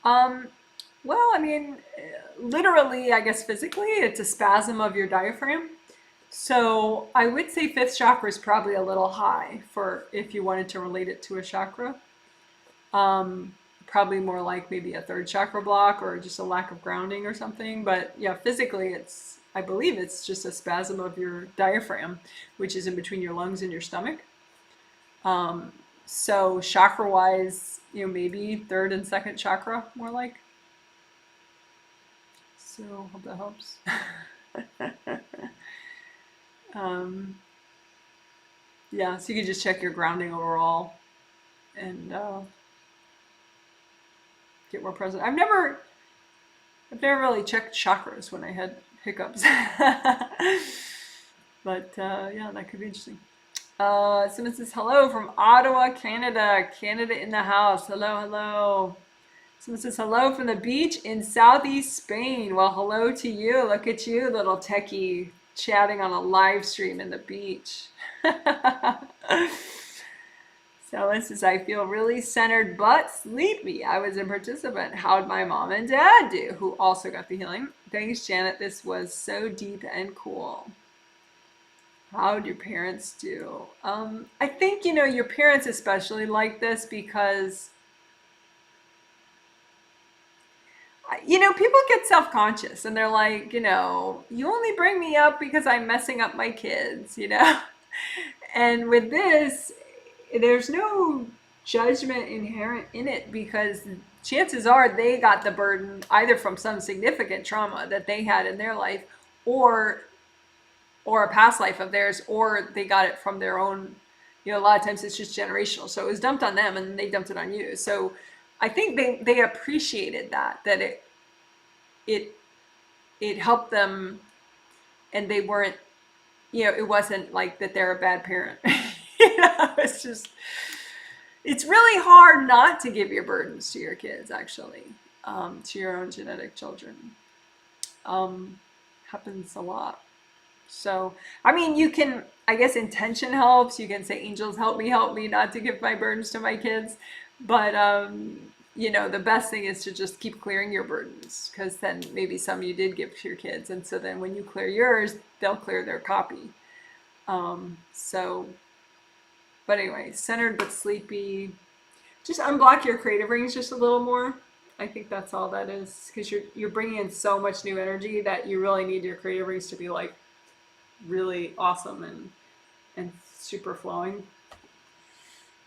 Well, I mean, literally, I guess physically, it's a spasm of your diaphragm. So I would say fifth chakra is probably a little high for if you wanted to relate it to a chakra. Probably more like maybe a third chakra block or just a lack of grounding or something. But yeah, physically, I believe it's just a spasm of your diaphragm, which is in between your lungs and your stomach. So chakra-wise, you know, maybe third and second chakra, more like. So hope that helps. Yeah, so you can just check your grounding overall and get more present. I've never really checked chakras when I had hiccups. But yeah, that could be interesting. Someone says, hello from Ottawa, Canada. Canada in the house. Hello, hello. Someone says, hello from the beach in southeast Spain. Well, hello to you. Look at you, little techie, chatting on a live stream in the beach. Someone says, I feel really centered but sleepy. I was a participant. How'd my mom and dad do? Who also got the healing. Thanks, Janet. This was so deep and cool. How'd your parents do? I think, you know, your parents especially like this because, you know, people get self-conscious and they're like, you know, you only bring me up because I'm messing up my kids, you know? And with this, there's no judgment inherent in it because chances are they got the burden either from some significant trauma that they had in their life or a past life of theirs, or they got it from their own, you know, a lot of times it's just generational. So it was dumped on them and they dumped it on you. So I think they appreciated that it helped them, and they weren't, you know, it wasn't like that they're a bad parent. You know, it's really hard not to give your burdens to your kids, actually, to your own genetic children. Happens a lot. So, I mean, you can, I guess intention helps. You can say, angels, help me not to give my burdens to my kids. But, you know, the best thing is to just keep clearing your burdens, because then maybe some you did give to your kids. And so then when you clear yours, they'll clear their copy. But anyway, centered but sleepy. Just unblock your creative rings just a little more. I think that's all that is, because you're bringing in so much new energy that you really need your creative rings to be like really awesome and super flowing.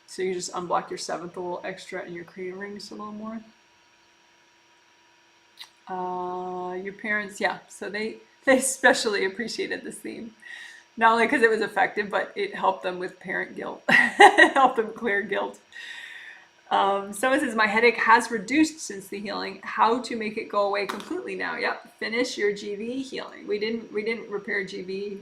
So you just unblock your seventh a little extra and your creative rings a little more. Your parents, yeah, so they especially appreciated this theme. Not only because it was effective, but it helped them with parent guilt. It helped them clear guilt. Someone says, my headache has reduced since the healing. How to make it go away completely now? Yep, finish your GV healing. We didn't repair GV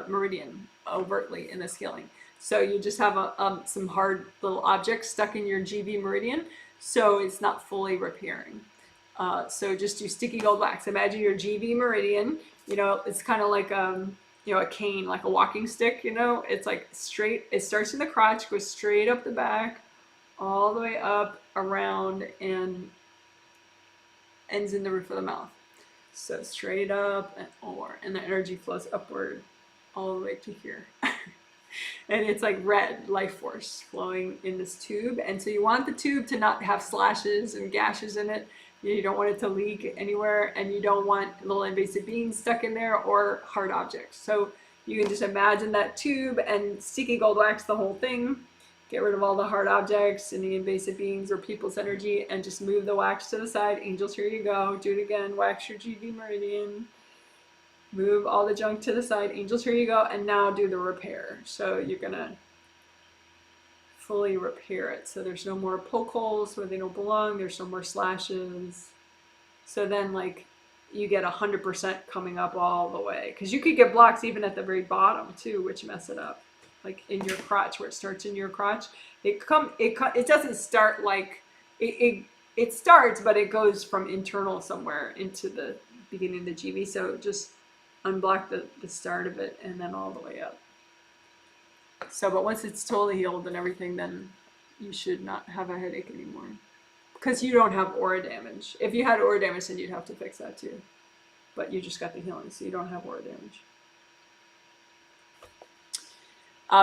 meridian overtly in this healing. So you just have some hard little objects stuck in your GV meridian, so it's not fully repairing. So just do sticky gold wax. Imagine your GV meridian. You know, it's kind of like you know, a cane, like a walking stick. You know, it's like straight. It starts in the crotch, goes straight up the back, all the way up, around, and ends in the roof of the mouth. So straight up and over, and the energy flows upward all the way to here. And it's like red life force flowing in this tube. And so you want the tube to not have slashes and gashes in it. You don't want it to leak anywhere, and you don't want little invasive beings stuck in there or hard objects. So you can just imagine that tube and sticky gold wax the whole thing. Get rid of all the hard objects and the invasive beings or people's energy, and just move the wax to the side. Angels, here you go. Do it again. Wax your GV meridian. Move all the junk to the side. Angels, here you go. And now do the repair. So you're going to fully repair it. So there's no more poke holes where they don't belong. There's no more slashes. So then, like, you get 100% coming up all the way. Because you could get blocks even at the very bottom, too, which mess it up. Like in your crotch, where it starts in your crotch. It doesn't start like, it starts, but it goes from internal somewhere into the beginning of the GV. So just unblock the start of it and then all the way up. So, but once it's totally healed and everything, then you should not have a headache anymore. Because you don't have aura damage. If you had aura damage, then you'd have to fix that too. But you just got the healing, so you don't have aura damage.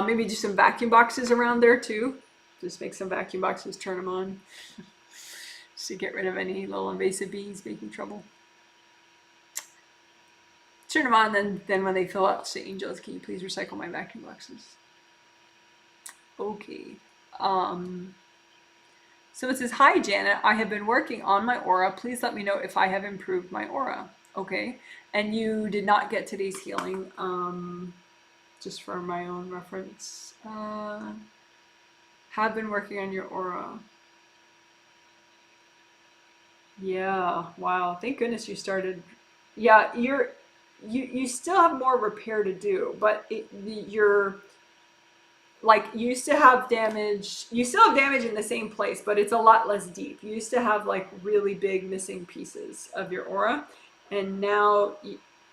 Maybe do some vacuum boxes around there too. Just make some vacuum boxes, turn them on. Just to get rid of any little invasive bees making trouble. Turn them on, then when they fill up, say, angels, can you please recycle my vacuum boxes? Okay. So it says, hi Janet, I have been working on my aura. Please let me know if I have improved my aura. Okay. And you did not get today's healing. Just for my own reference. Have been working on your aura. Yeah, wow. Thank goodness you started. Yeah, you still have more repair to do, but you're like, you used to have damage. You still have damage in the same place, but it's a lot less deep. You used to have like really big missing pieces of your aura, and now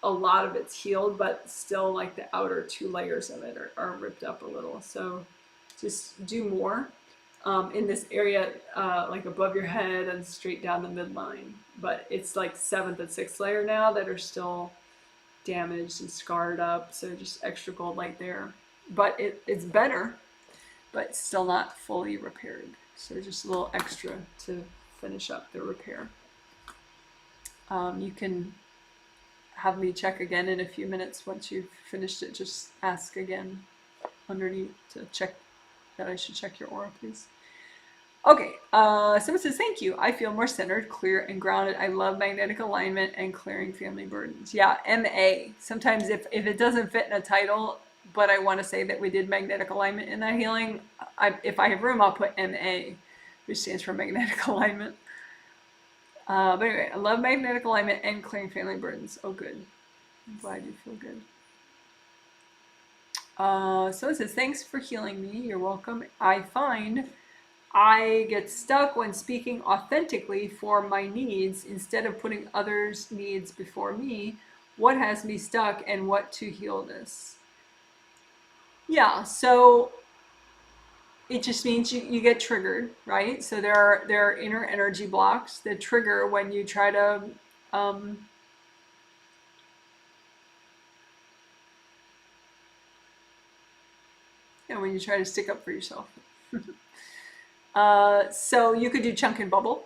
a lot of it's healed, but still like the outer 2 layers of it are ripped up a little. So just do more in this area, like above your head and straight down the midline. But it's like 7th and 6th layer now that are still damaged and scarred up. So just extra gold light there. But it's better, but still not fully repaired. So just a little extra to finish up the repair. You can have me check again in a few minutes. Once you've finished it, just ask again underneath to check that I should check your aura, please. Okay, someone says, thank you. I feel more centered, clear, and grounded. I love magnetic alignment and clearing family burdens. Yeah, MA. Sometimes if it doesn't fit in a title, but I want to say that we did magnetic alignment in that healing, if I have room, I'll put MA, which stands for magnetic alignment. But anyway, I love magnetic alignment and clearing family burdens. Oh, good. I'm glad you feel good. So it says, thanks for healing me. You're welcome. I find I get stuck when speaking authentically for my needs instead of putting others' needs before me. What has me stuck and what to heal this? Yeah, so it just means you get triggered, right? So there are inner energy blocks that trigger when you try to when you try to stick up for yourself. So you could do chunk and bubble.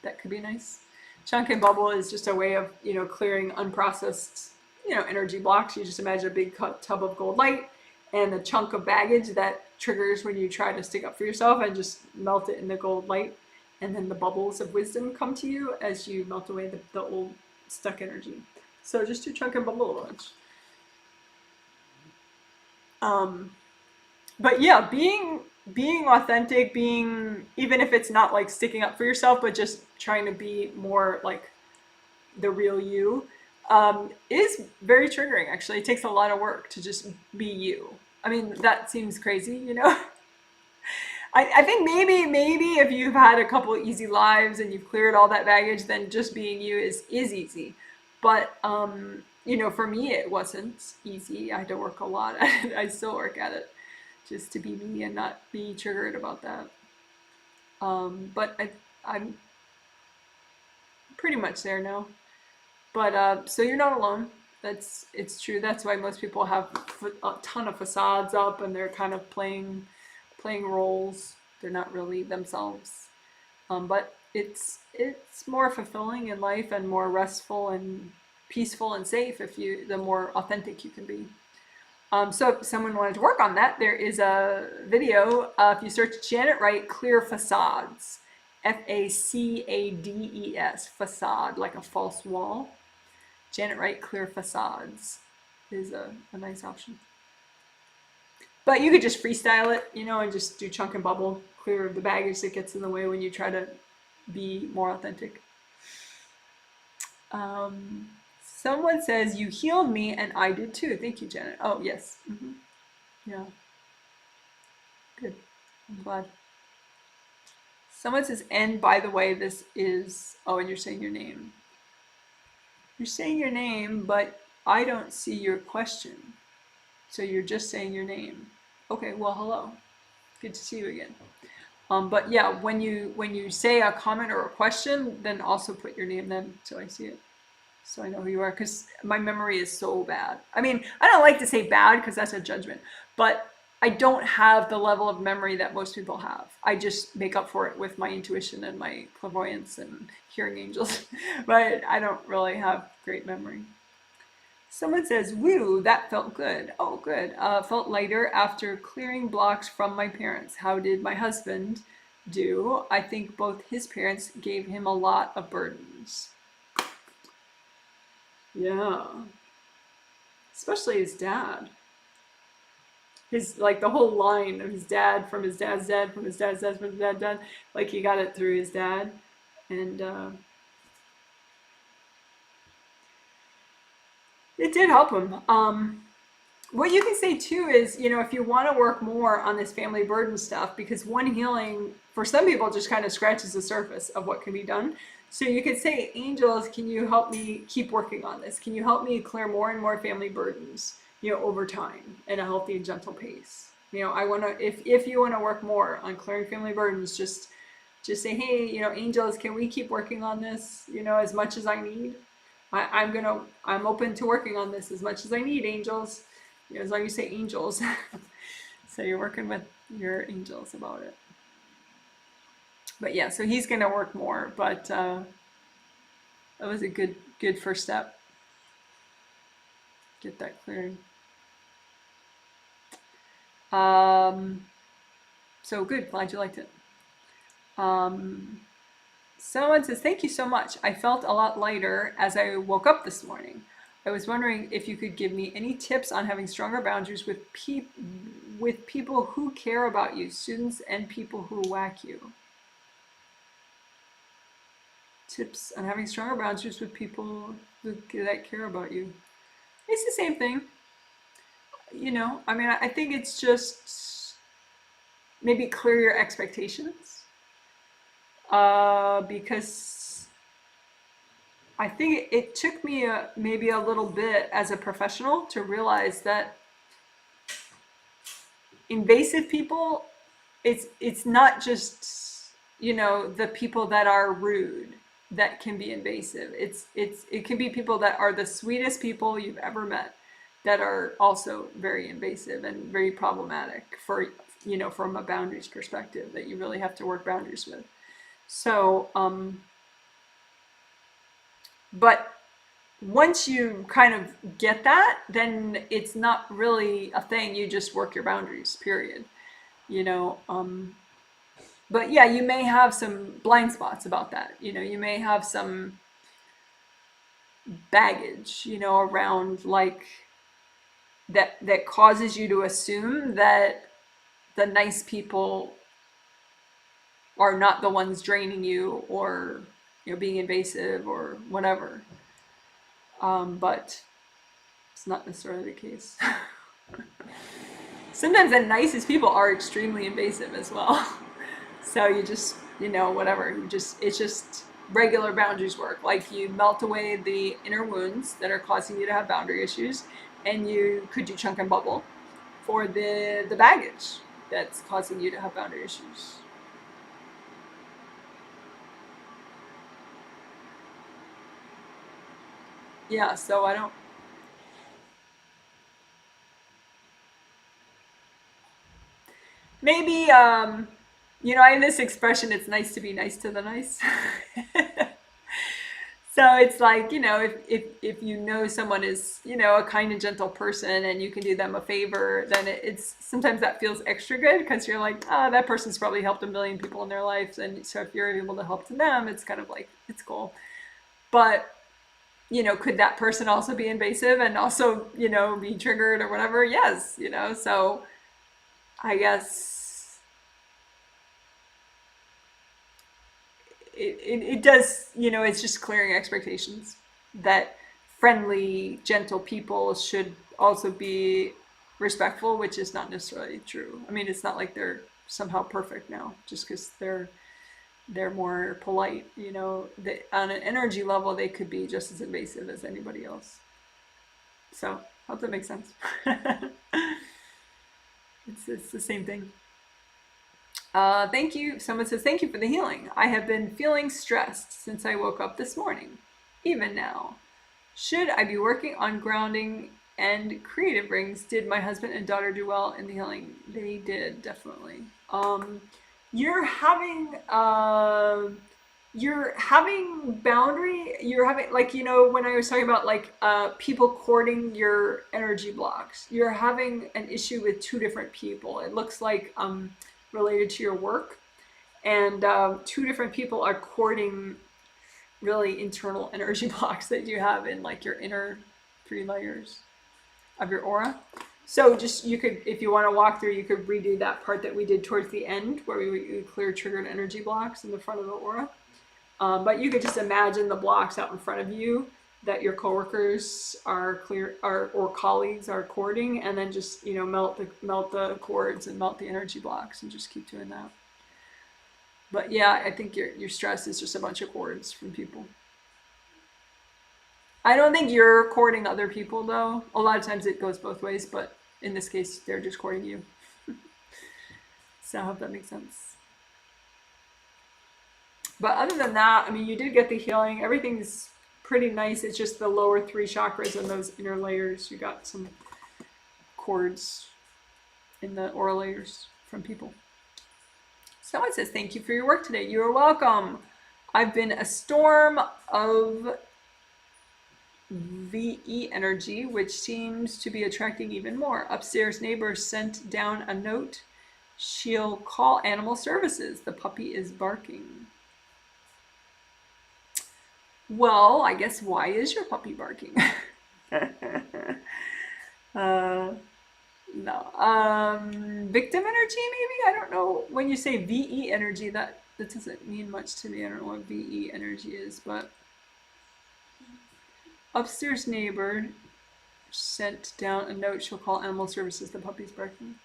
That could be nice. Chunk and bubble is just a way of clearing unprocessed energy blocks. You just imagine a big tub of gold light and a chunk of baggage that triggers when you try to stick up for yourself, and just melt it in the gold light, and then the bubbles of wisdom come to you as you melt away the old stuck energy. So just do chunk and bubble a bunch. But yeah, being authentic, being, even if it's not like sticking up for yourself, but just trying to be more like the real you, is very triggering. Actually, it takes a lot of work to just be you. I mean, that seems crazy, you know. I think maybe if you've had a couple of easy lives and you've cleared all that baggage, then just being you is easy. But you know, for me it wasn't easy. I had to work a lot at it. I still work at it, just to be me and not be triggered about that. But I'm pretty much there now. But so you're not alone. It's true. That's why most people have a ton of facades up and they're kind of playing roles. They're not really themselves. But it's more fulfilling in life and more restful and peaceful and safe if you the more authentic you can be. So if someone wanted to work on that, there is a video. If you search Janet Wright, clear facades, FACADES, facade, like a false wall. Janet Wright, clear facades is a nice option. But you could just freestyle it, you know, and just do chunk and bubble, clear the baggage that gets in the way when you try to be more authentic. Someone says, you healed me and I did too. Thank you, Janet. Oh, yes. Yeah. Good. I'm glad. Someone says, and by the way, this is, oh, and you're saying your name. You're saying your name, but I don't see your question. So you're just saying your name. Okay, well, hello. Good to see you again. But yeah, when you say a comment or a question, then also put your name then so I see it. So I know who you are, because my memory is so bad. I mean, I don't like to say bad because that's a judgment, but I don't have the level of memory that most people have. I just make up for it with my intuition and my clairvoyance and hearing angels, but I don't really have great memory. Someone says, woo, that felt good. Oh, good. Felt lighter after clearing blocks from my parents. How did my husband do? I think both his parents gave him a lot of burdens. Yeah. Especially his dad. His, like, the whole line of his dad, from his dad's dad, from his dad's dad, from his dad's dad. Like, he got it through his dad. And it did help him. What you can say too is, you know, if you want to work more on this family burden stuff, because one healing for some people just kind of scratches the surface of what can be done. So you could say, angels, can you help me keep working on this? Can you help me clear more and more family burdens, you know, over time in a healthy and gentle pace? You know, I want to, if you want to work more on clearing family burdens, just say, hey, you know, angels, can we keep working on this, you know, as much as I need? I'm open to working on this as much as I need, angels. You know, as long as you say angels. So you're working with your angels about it. But yeah, so he's gonna work more, but that was a good first step. Get that clearing. So good, glad you liked it. Someone says, thank you so much. I felt a lot lighter as I woke up this morning. I was wondering if you could give me any tips on having stronger boundaries with people who care about you, students and people who whack you. Tips on having stronger boundaries with people that care about you. It's the same thing. You know, I mean, I think it's just maybe clear your expectations. Because I think it took me maybe a little bit as a professional to realize that invasive people, it's not just, you know, the people that are rude that can be invasive. It can be people that are the sweetest people you've ever met that are also very invasive and very problematic for, you know, from a boundaries perspective, that you really have to work boundaries with. So, but once you kind of get that, then it's not really a thing. You just work your boundaries, period. You know, but yeah, you may have some blind spots about that. You know, you may have some baggage, you know, around like that causes you to assume that the nice people are not the ones draining you or, you know, being invasive or whatever. But it's not necessarily the case. Sometimes the nicest people are extremely invasive as well. So you just, you know, whatever, it's just regular boundaries work. Like you melt away the inner wounds that are causing you to have boundary issues, and you could do chunk and bubble for the baggage that's causing you to have boundary issues. Yeah, so I don't, maybe, you know, I have this expression, it's nice to be nice to the nice. So it's like, you know, if you know someone is, you know, a kind and gentle person and you can do them a favor, then it's sometimes that feels extra good because you're like, oh, that person's probably helped a million people in their lives. And so if you're able to help to them, it's kind of like, it's cool. But, you know, could that person also be invasive and also, you know, be triggered or whatever? Yes, you know, so I guess it does, you know, it's just clearing expectations that friendly, gentle people should also be respectful, which is not necessarily true. I mean, it's not like they're somehow perfect now just because they're more polite, you know. On an energy level, they could be just as invasive as anybody else. So, hope that makes sense. It's the same thing. Thank you. Someone says, thank you for the healing. I have been feeling stressed since I woke up this morning, even now. Should I be working on grounding and creative rings? Did my husband and daughter do well in the healing? They did, definitely. You're having boundary, you're having, like, you know, when I was talking about like people courting your energy blocks, you're having an issue with two different people. It looks like related to your work, and two different people are courting really internal energy blocks that you have in like your inner 3 layers of your aura. So just, you could, if you want to walk through, you could redo that part that we did towards the end where we clear triggered energy blocks in the front of the aura. But you could just imagine the blocks out in front of you that your coworkers are clear, or colleagues are cording, and then just, you know, melt the cords and melt the energy blocks and just keep doing that. But yeah, I think your stress is just a bunch of cords from people. I don't think you're courting other people though. A lot of times it goes both ways, but in this case, they're just courting you. So I hope that makes sense. But other than that, I mean, you did get the healing. Everything's pretty nice. It's just the lower 3 chakras and those inner layers. You got some cords in the aura layers from people. Someone says, thank you for your work today. You are welcome. I've been a storm of VE energy, which seems to be attracting even more. Upstairs neighbor sent down a note. She'll call animal services. The puppy is barking. Well, I guess, why is your puppy barking? No. Victim energy, maybe? I don't know. When you say VE energy, that doesn't mean much to me. I don't know what VE energy is, but upstairs neighbor sent down a note. She'll call animal services. The puppy's barking.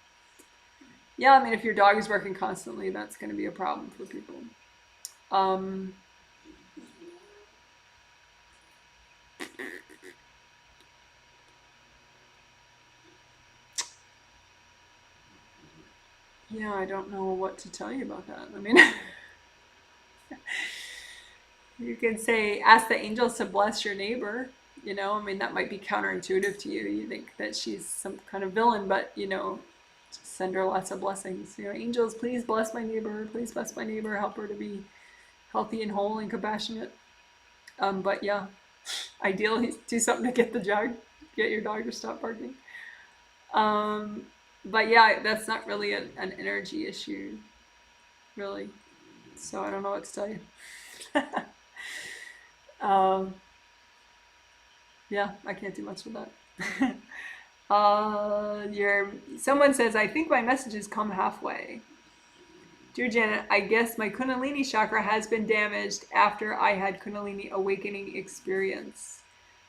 Yeah, I mean, if your dog is barking constantly, that's going to be a problem for people. Yeah, I don't know what to tell you about that. I mean, you can say, ask the angels to bless your neighbor. You know, I mean, that might be counterintuitive to you. You think that she's some kind of villain, but, you know, just send her lots of blessings. You know, angels, please bless my neighbor. Please bless my neighbor. Help her to be healthy and whole and compassionate. But yeah, ideally, do something to get your dog to stop barking. But yeah, that's not really an energy issue, really. So I don't know what to tell you. Yeah, I can't do much with that. Someone says, I think my messages come halfway. Dear Janet, I guess my Kundalini chakra has been damaged after I had Kundalini Awakening experience.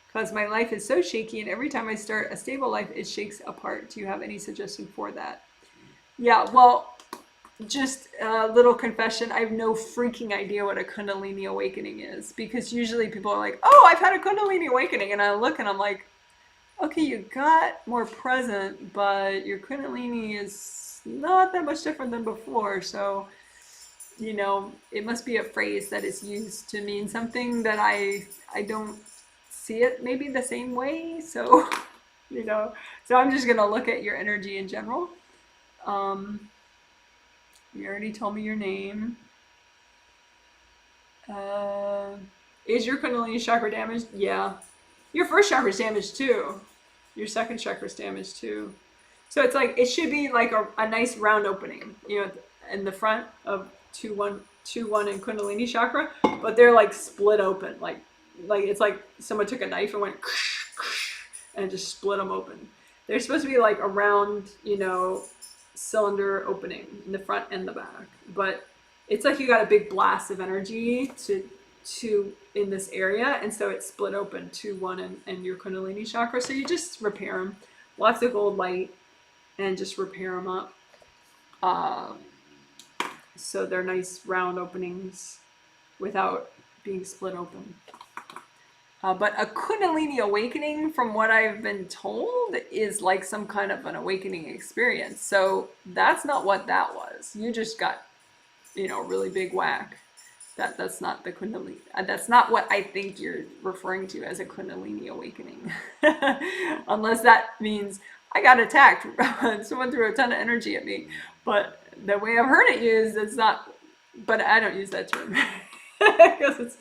Because my life is so shaky, and every time I start a stable life, it shakes apart. Do you have any suggestion for that? Yeah, well, just a little confession. I have no freaking idea what a Kundalini Awakening is. Because usually people are like, oh, I've had a Kundalini Awakening. And I look and I'm like, okay, you got more present, but your Kundalini is not that much different than before. So, you know, it must be a phrase that is used to mean something that I don't see it maybe the same way. So, you know, so I'm just going to look at your energy in general. You already told me your name. Is your Kundalini chakra damaged? Yeah. Your first chakra is damaged too. Your second chakra is damaged too. So it's like, it should be like a nice round opening, you know, in the front of 2-1 in Kundalini chakra, but they're like split open. Like it's like someone took a knife and went and just split them open. They're supposed to be like a round, you know, cylinder opening in the front and the back, but it's like you got a big blast of energy to in this area, and so it's split open 2-1 in your Kundalini chakra. So you just repair them, lots of gold light, and just repair them up. So they're nice round openings without being split open. But a Kundalini awakening, from what I've been told, is like some kind of an awakening experience. So that's not what that was. You just got, you know, a really big whack. That's not the Kundalini. That's not what I think you're referring to as a Kundalini awakening. Unless that means I got attacked. Someone threw a ton of energy at me. But the way I've heard it used, it's not. But I don't use that term. Because it's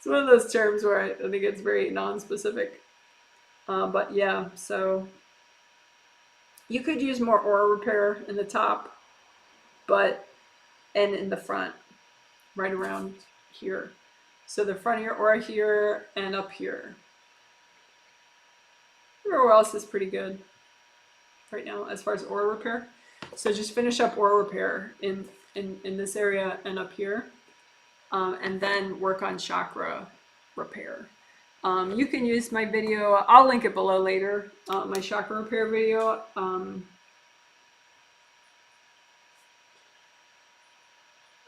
one of those terms where I think it's very non-specific. But yeah, so you could use more aura repair in the top, and in the front, right around here. So the front of your aura here and up here. Everywhere else is pretty good right now as far as aura repair. So just finish up aura repair in this area and up here. And then work on chakra repair. You can use my video, I'll link it below later, my chakra repair video.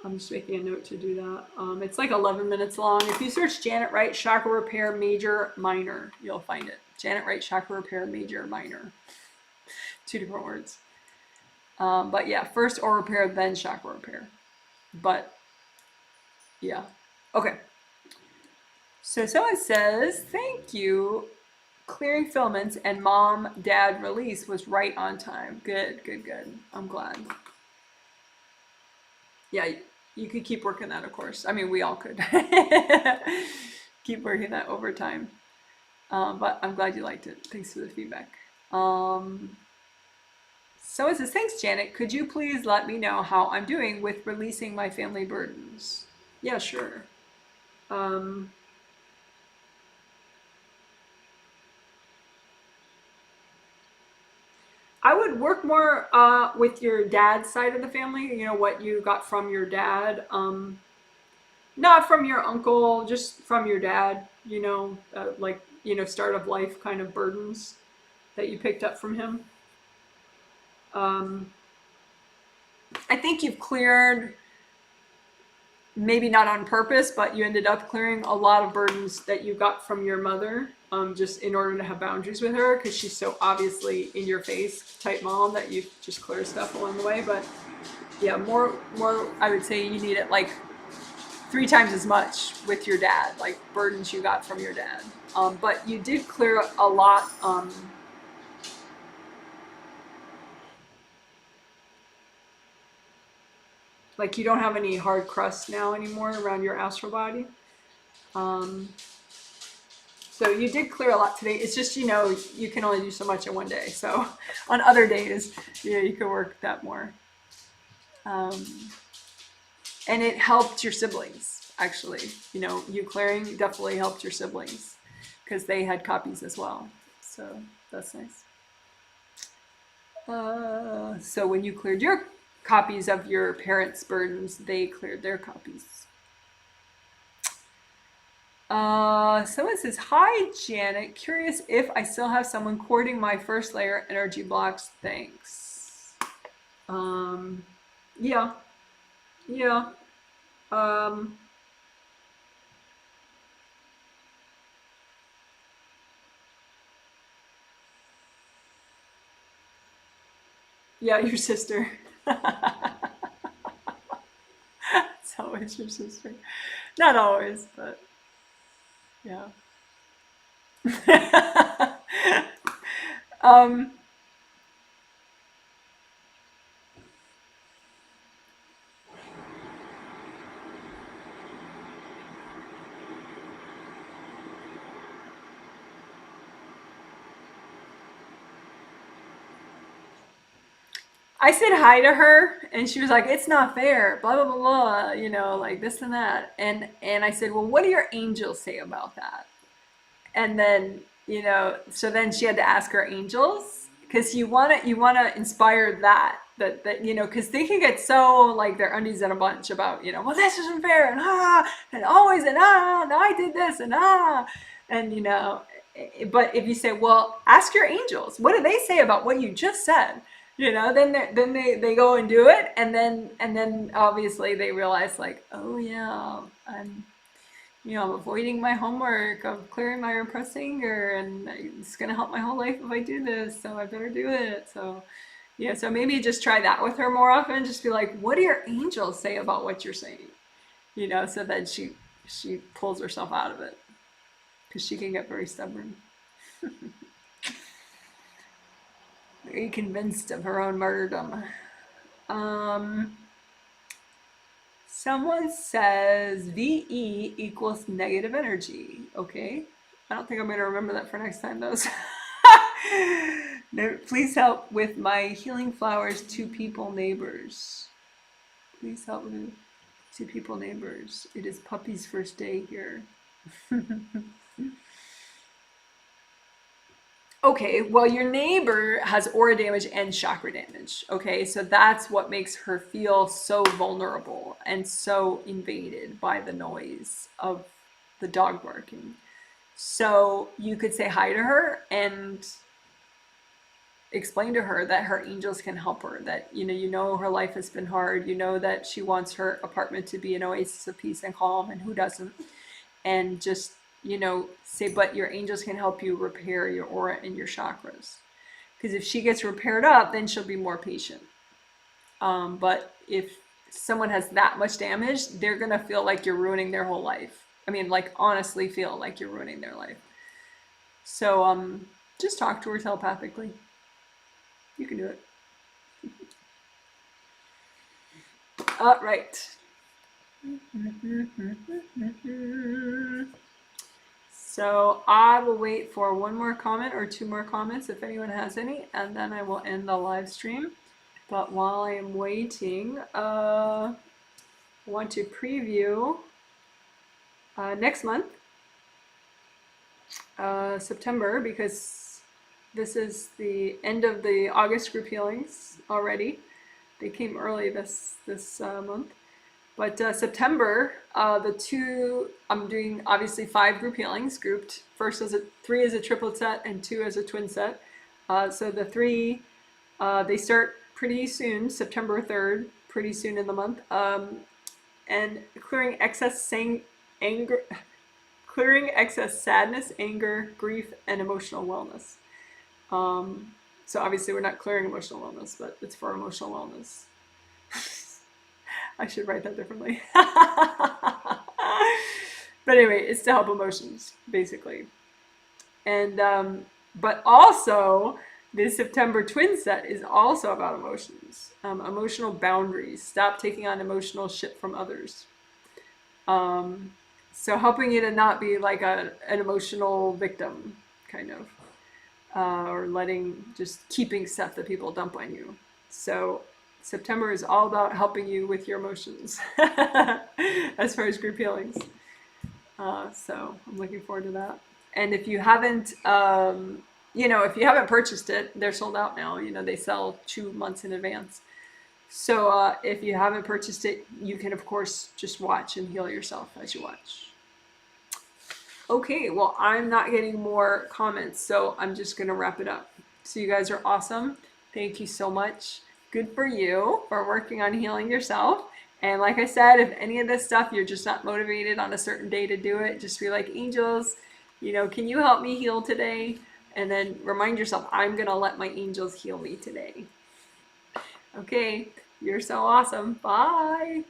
I'm just making a note to do that. It's like 11 minutes long. If you search Janet Wright chakra repair major minor, you'll find it. Janet Wright chakra repair major minor. 2 different words. But yeah, first aura repair, then chakra repair. But yeah. Okay. So someone says, thank you. Clearing filaments and mom-dad release was right on time. Good, good, good. I'm glad. Yeah, you could keep working that, of course. I mean, we all could. Keep working that over time. But I'm glad you liked it. Thanks for the feedback. Someone says, thanks, Janet. Could you please let me know how I'm doing with releasing my family burdens? Yeah, sure. I would work more with your dad's side of the family, you know, what you got from your dad. Not from your uncle, just from your dad, you know, like, you know, start of life kind of burdens that you picked up from him. I think you've cleared, maybe not on purpose, but you ended up clearing a lot of burdens that you got from your mother, just in order to have boundaries with her, because she's so obviously in your face type mom that you just clear stuff along the way. But yeah, more I would say you need it like 3 times as much with your dad, like burdens you got from your dad. But you did clear a lot. Like you don't have any hard crust now anymore around your astral body. So you did clear a lot today. It's just, you know, you can only do so much in one day. So on other days, yeah, you can work that more. And it helped your siblings, actually. You know, you clearing definitely helped your siblings because they had copies as well. So that's nice. So when you cleared your copies of your parents' burdens, they cleared their copies. Someone says, hi, Janet. Curious if I still have someone courting my first layer energy blocks. Thanks. Yeah. Yeah. Um, yeah, your sister. It's always your sister. Not always, but yeah. um, I said hi to her and she was like, it's not fair, blah, blah, blah, blah, you know, like this and that. And I said, well, what do your angels say about that? And then, you know, so then she had to ask her angels because you want to inspire that, you know, because they can get so like their undies in a bunch about, you know, well, this isn't fair and always and no, I did this and you know, but if you say, well, ask your angels, what do they say about what you just said? You know, then they go and do it, and then obviously they realize like, oh yeah, I'm avoiding my homework of clearing my repressed anger, and it's gonna help my whole life if I do this, so I better do it. So yeah, so maybe just try that with her more often. Just be like, what do your angels say about what you're saying? You know, so that she pulls herself out of it because she can get very stubborn, very convinced of her own martyrdom. Um, Someone says VE equals negative energy. Okay. I don't think I'm going to remember that for next time, though. No, please help with my healing flowers, two people neighbors. Please help with two people neighbors. It is Puppy's first day here. Okay, well, your neighbor has aura damage and chakra damage. Okay, so that's what makes her feel so vulnerable and so invaded by the noise of the dog barking. So you could say hi to her and explain to her that her angels can help her, that you know her life has been hard, you know that she wants her apartment to be an oasis of peace and calm, and who doesn't? And just say, but your angels can help you repair your aura and your chakras, because if she gets repaired up, then she'll be more patient. But if someone has that much damage, they're gonna feel like you're ruining their whole life. I mean, like, honestly feel like you're ruining their life. So just talk to her telepathically. You can do it. Right. So I will wait for one more comment or two more comments if anyone has any, and then I will end the live stream. But while I am waiting, I want to preview next month, September, because this is the end of the August group healings already. They came early this month. But September, I'm doing obviously 5 group healings, grouped first as 3 as a triplet set and 2 as a twin set. So the 3, they start pretty soon, September 3rd, pretty soon in the month. And clearing excess sadness, anger, grief, and emotional wellness. So obviously we're not clearing emotional wellness, but it's for emotional wellness. I should write that differently. But anyway, it's to help emotions, basically. And but also, this September twin set is also about emotions, emotional boundaries. Stop taking on emotional shit from others. So helping you to not be like an emotional victim, kind of, or just keeping stuff that people dump on you. So September is all about helping you with your emotions as far as group healings. So I'm looking forward to that. And if you haven't, you know, if you haven't purchased it, they're sold out now. You know, they sell 2 months in advance. So if you haven't purchased it, you can, of course, just watch and heal yourself as you watch. Okay, well, I'm not getting more comments, so I'm just going to wrap it up. So you guys are awesome. Thank you so much. Good for you for working on healing yourself. And like I said, if any of this stuff, you're just not motivated on a certain day to do it, just be like, angels, you know, can you help me heal today? And then remind yourself, I'm going to let my angels heal me today. Okay, you're so awesome. Bye.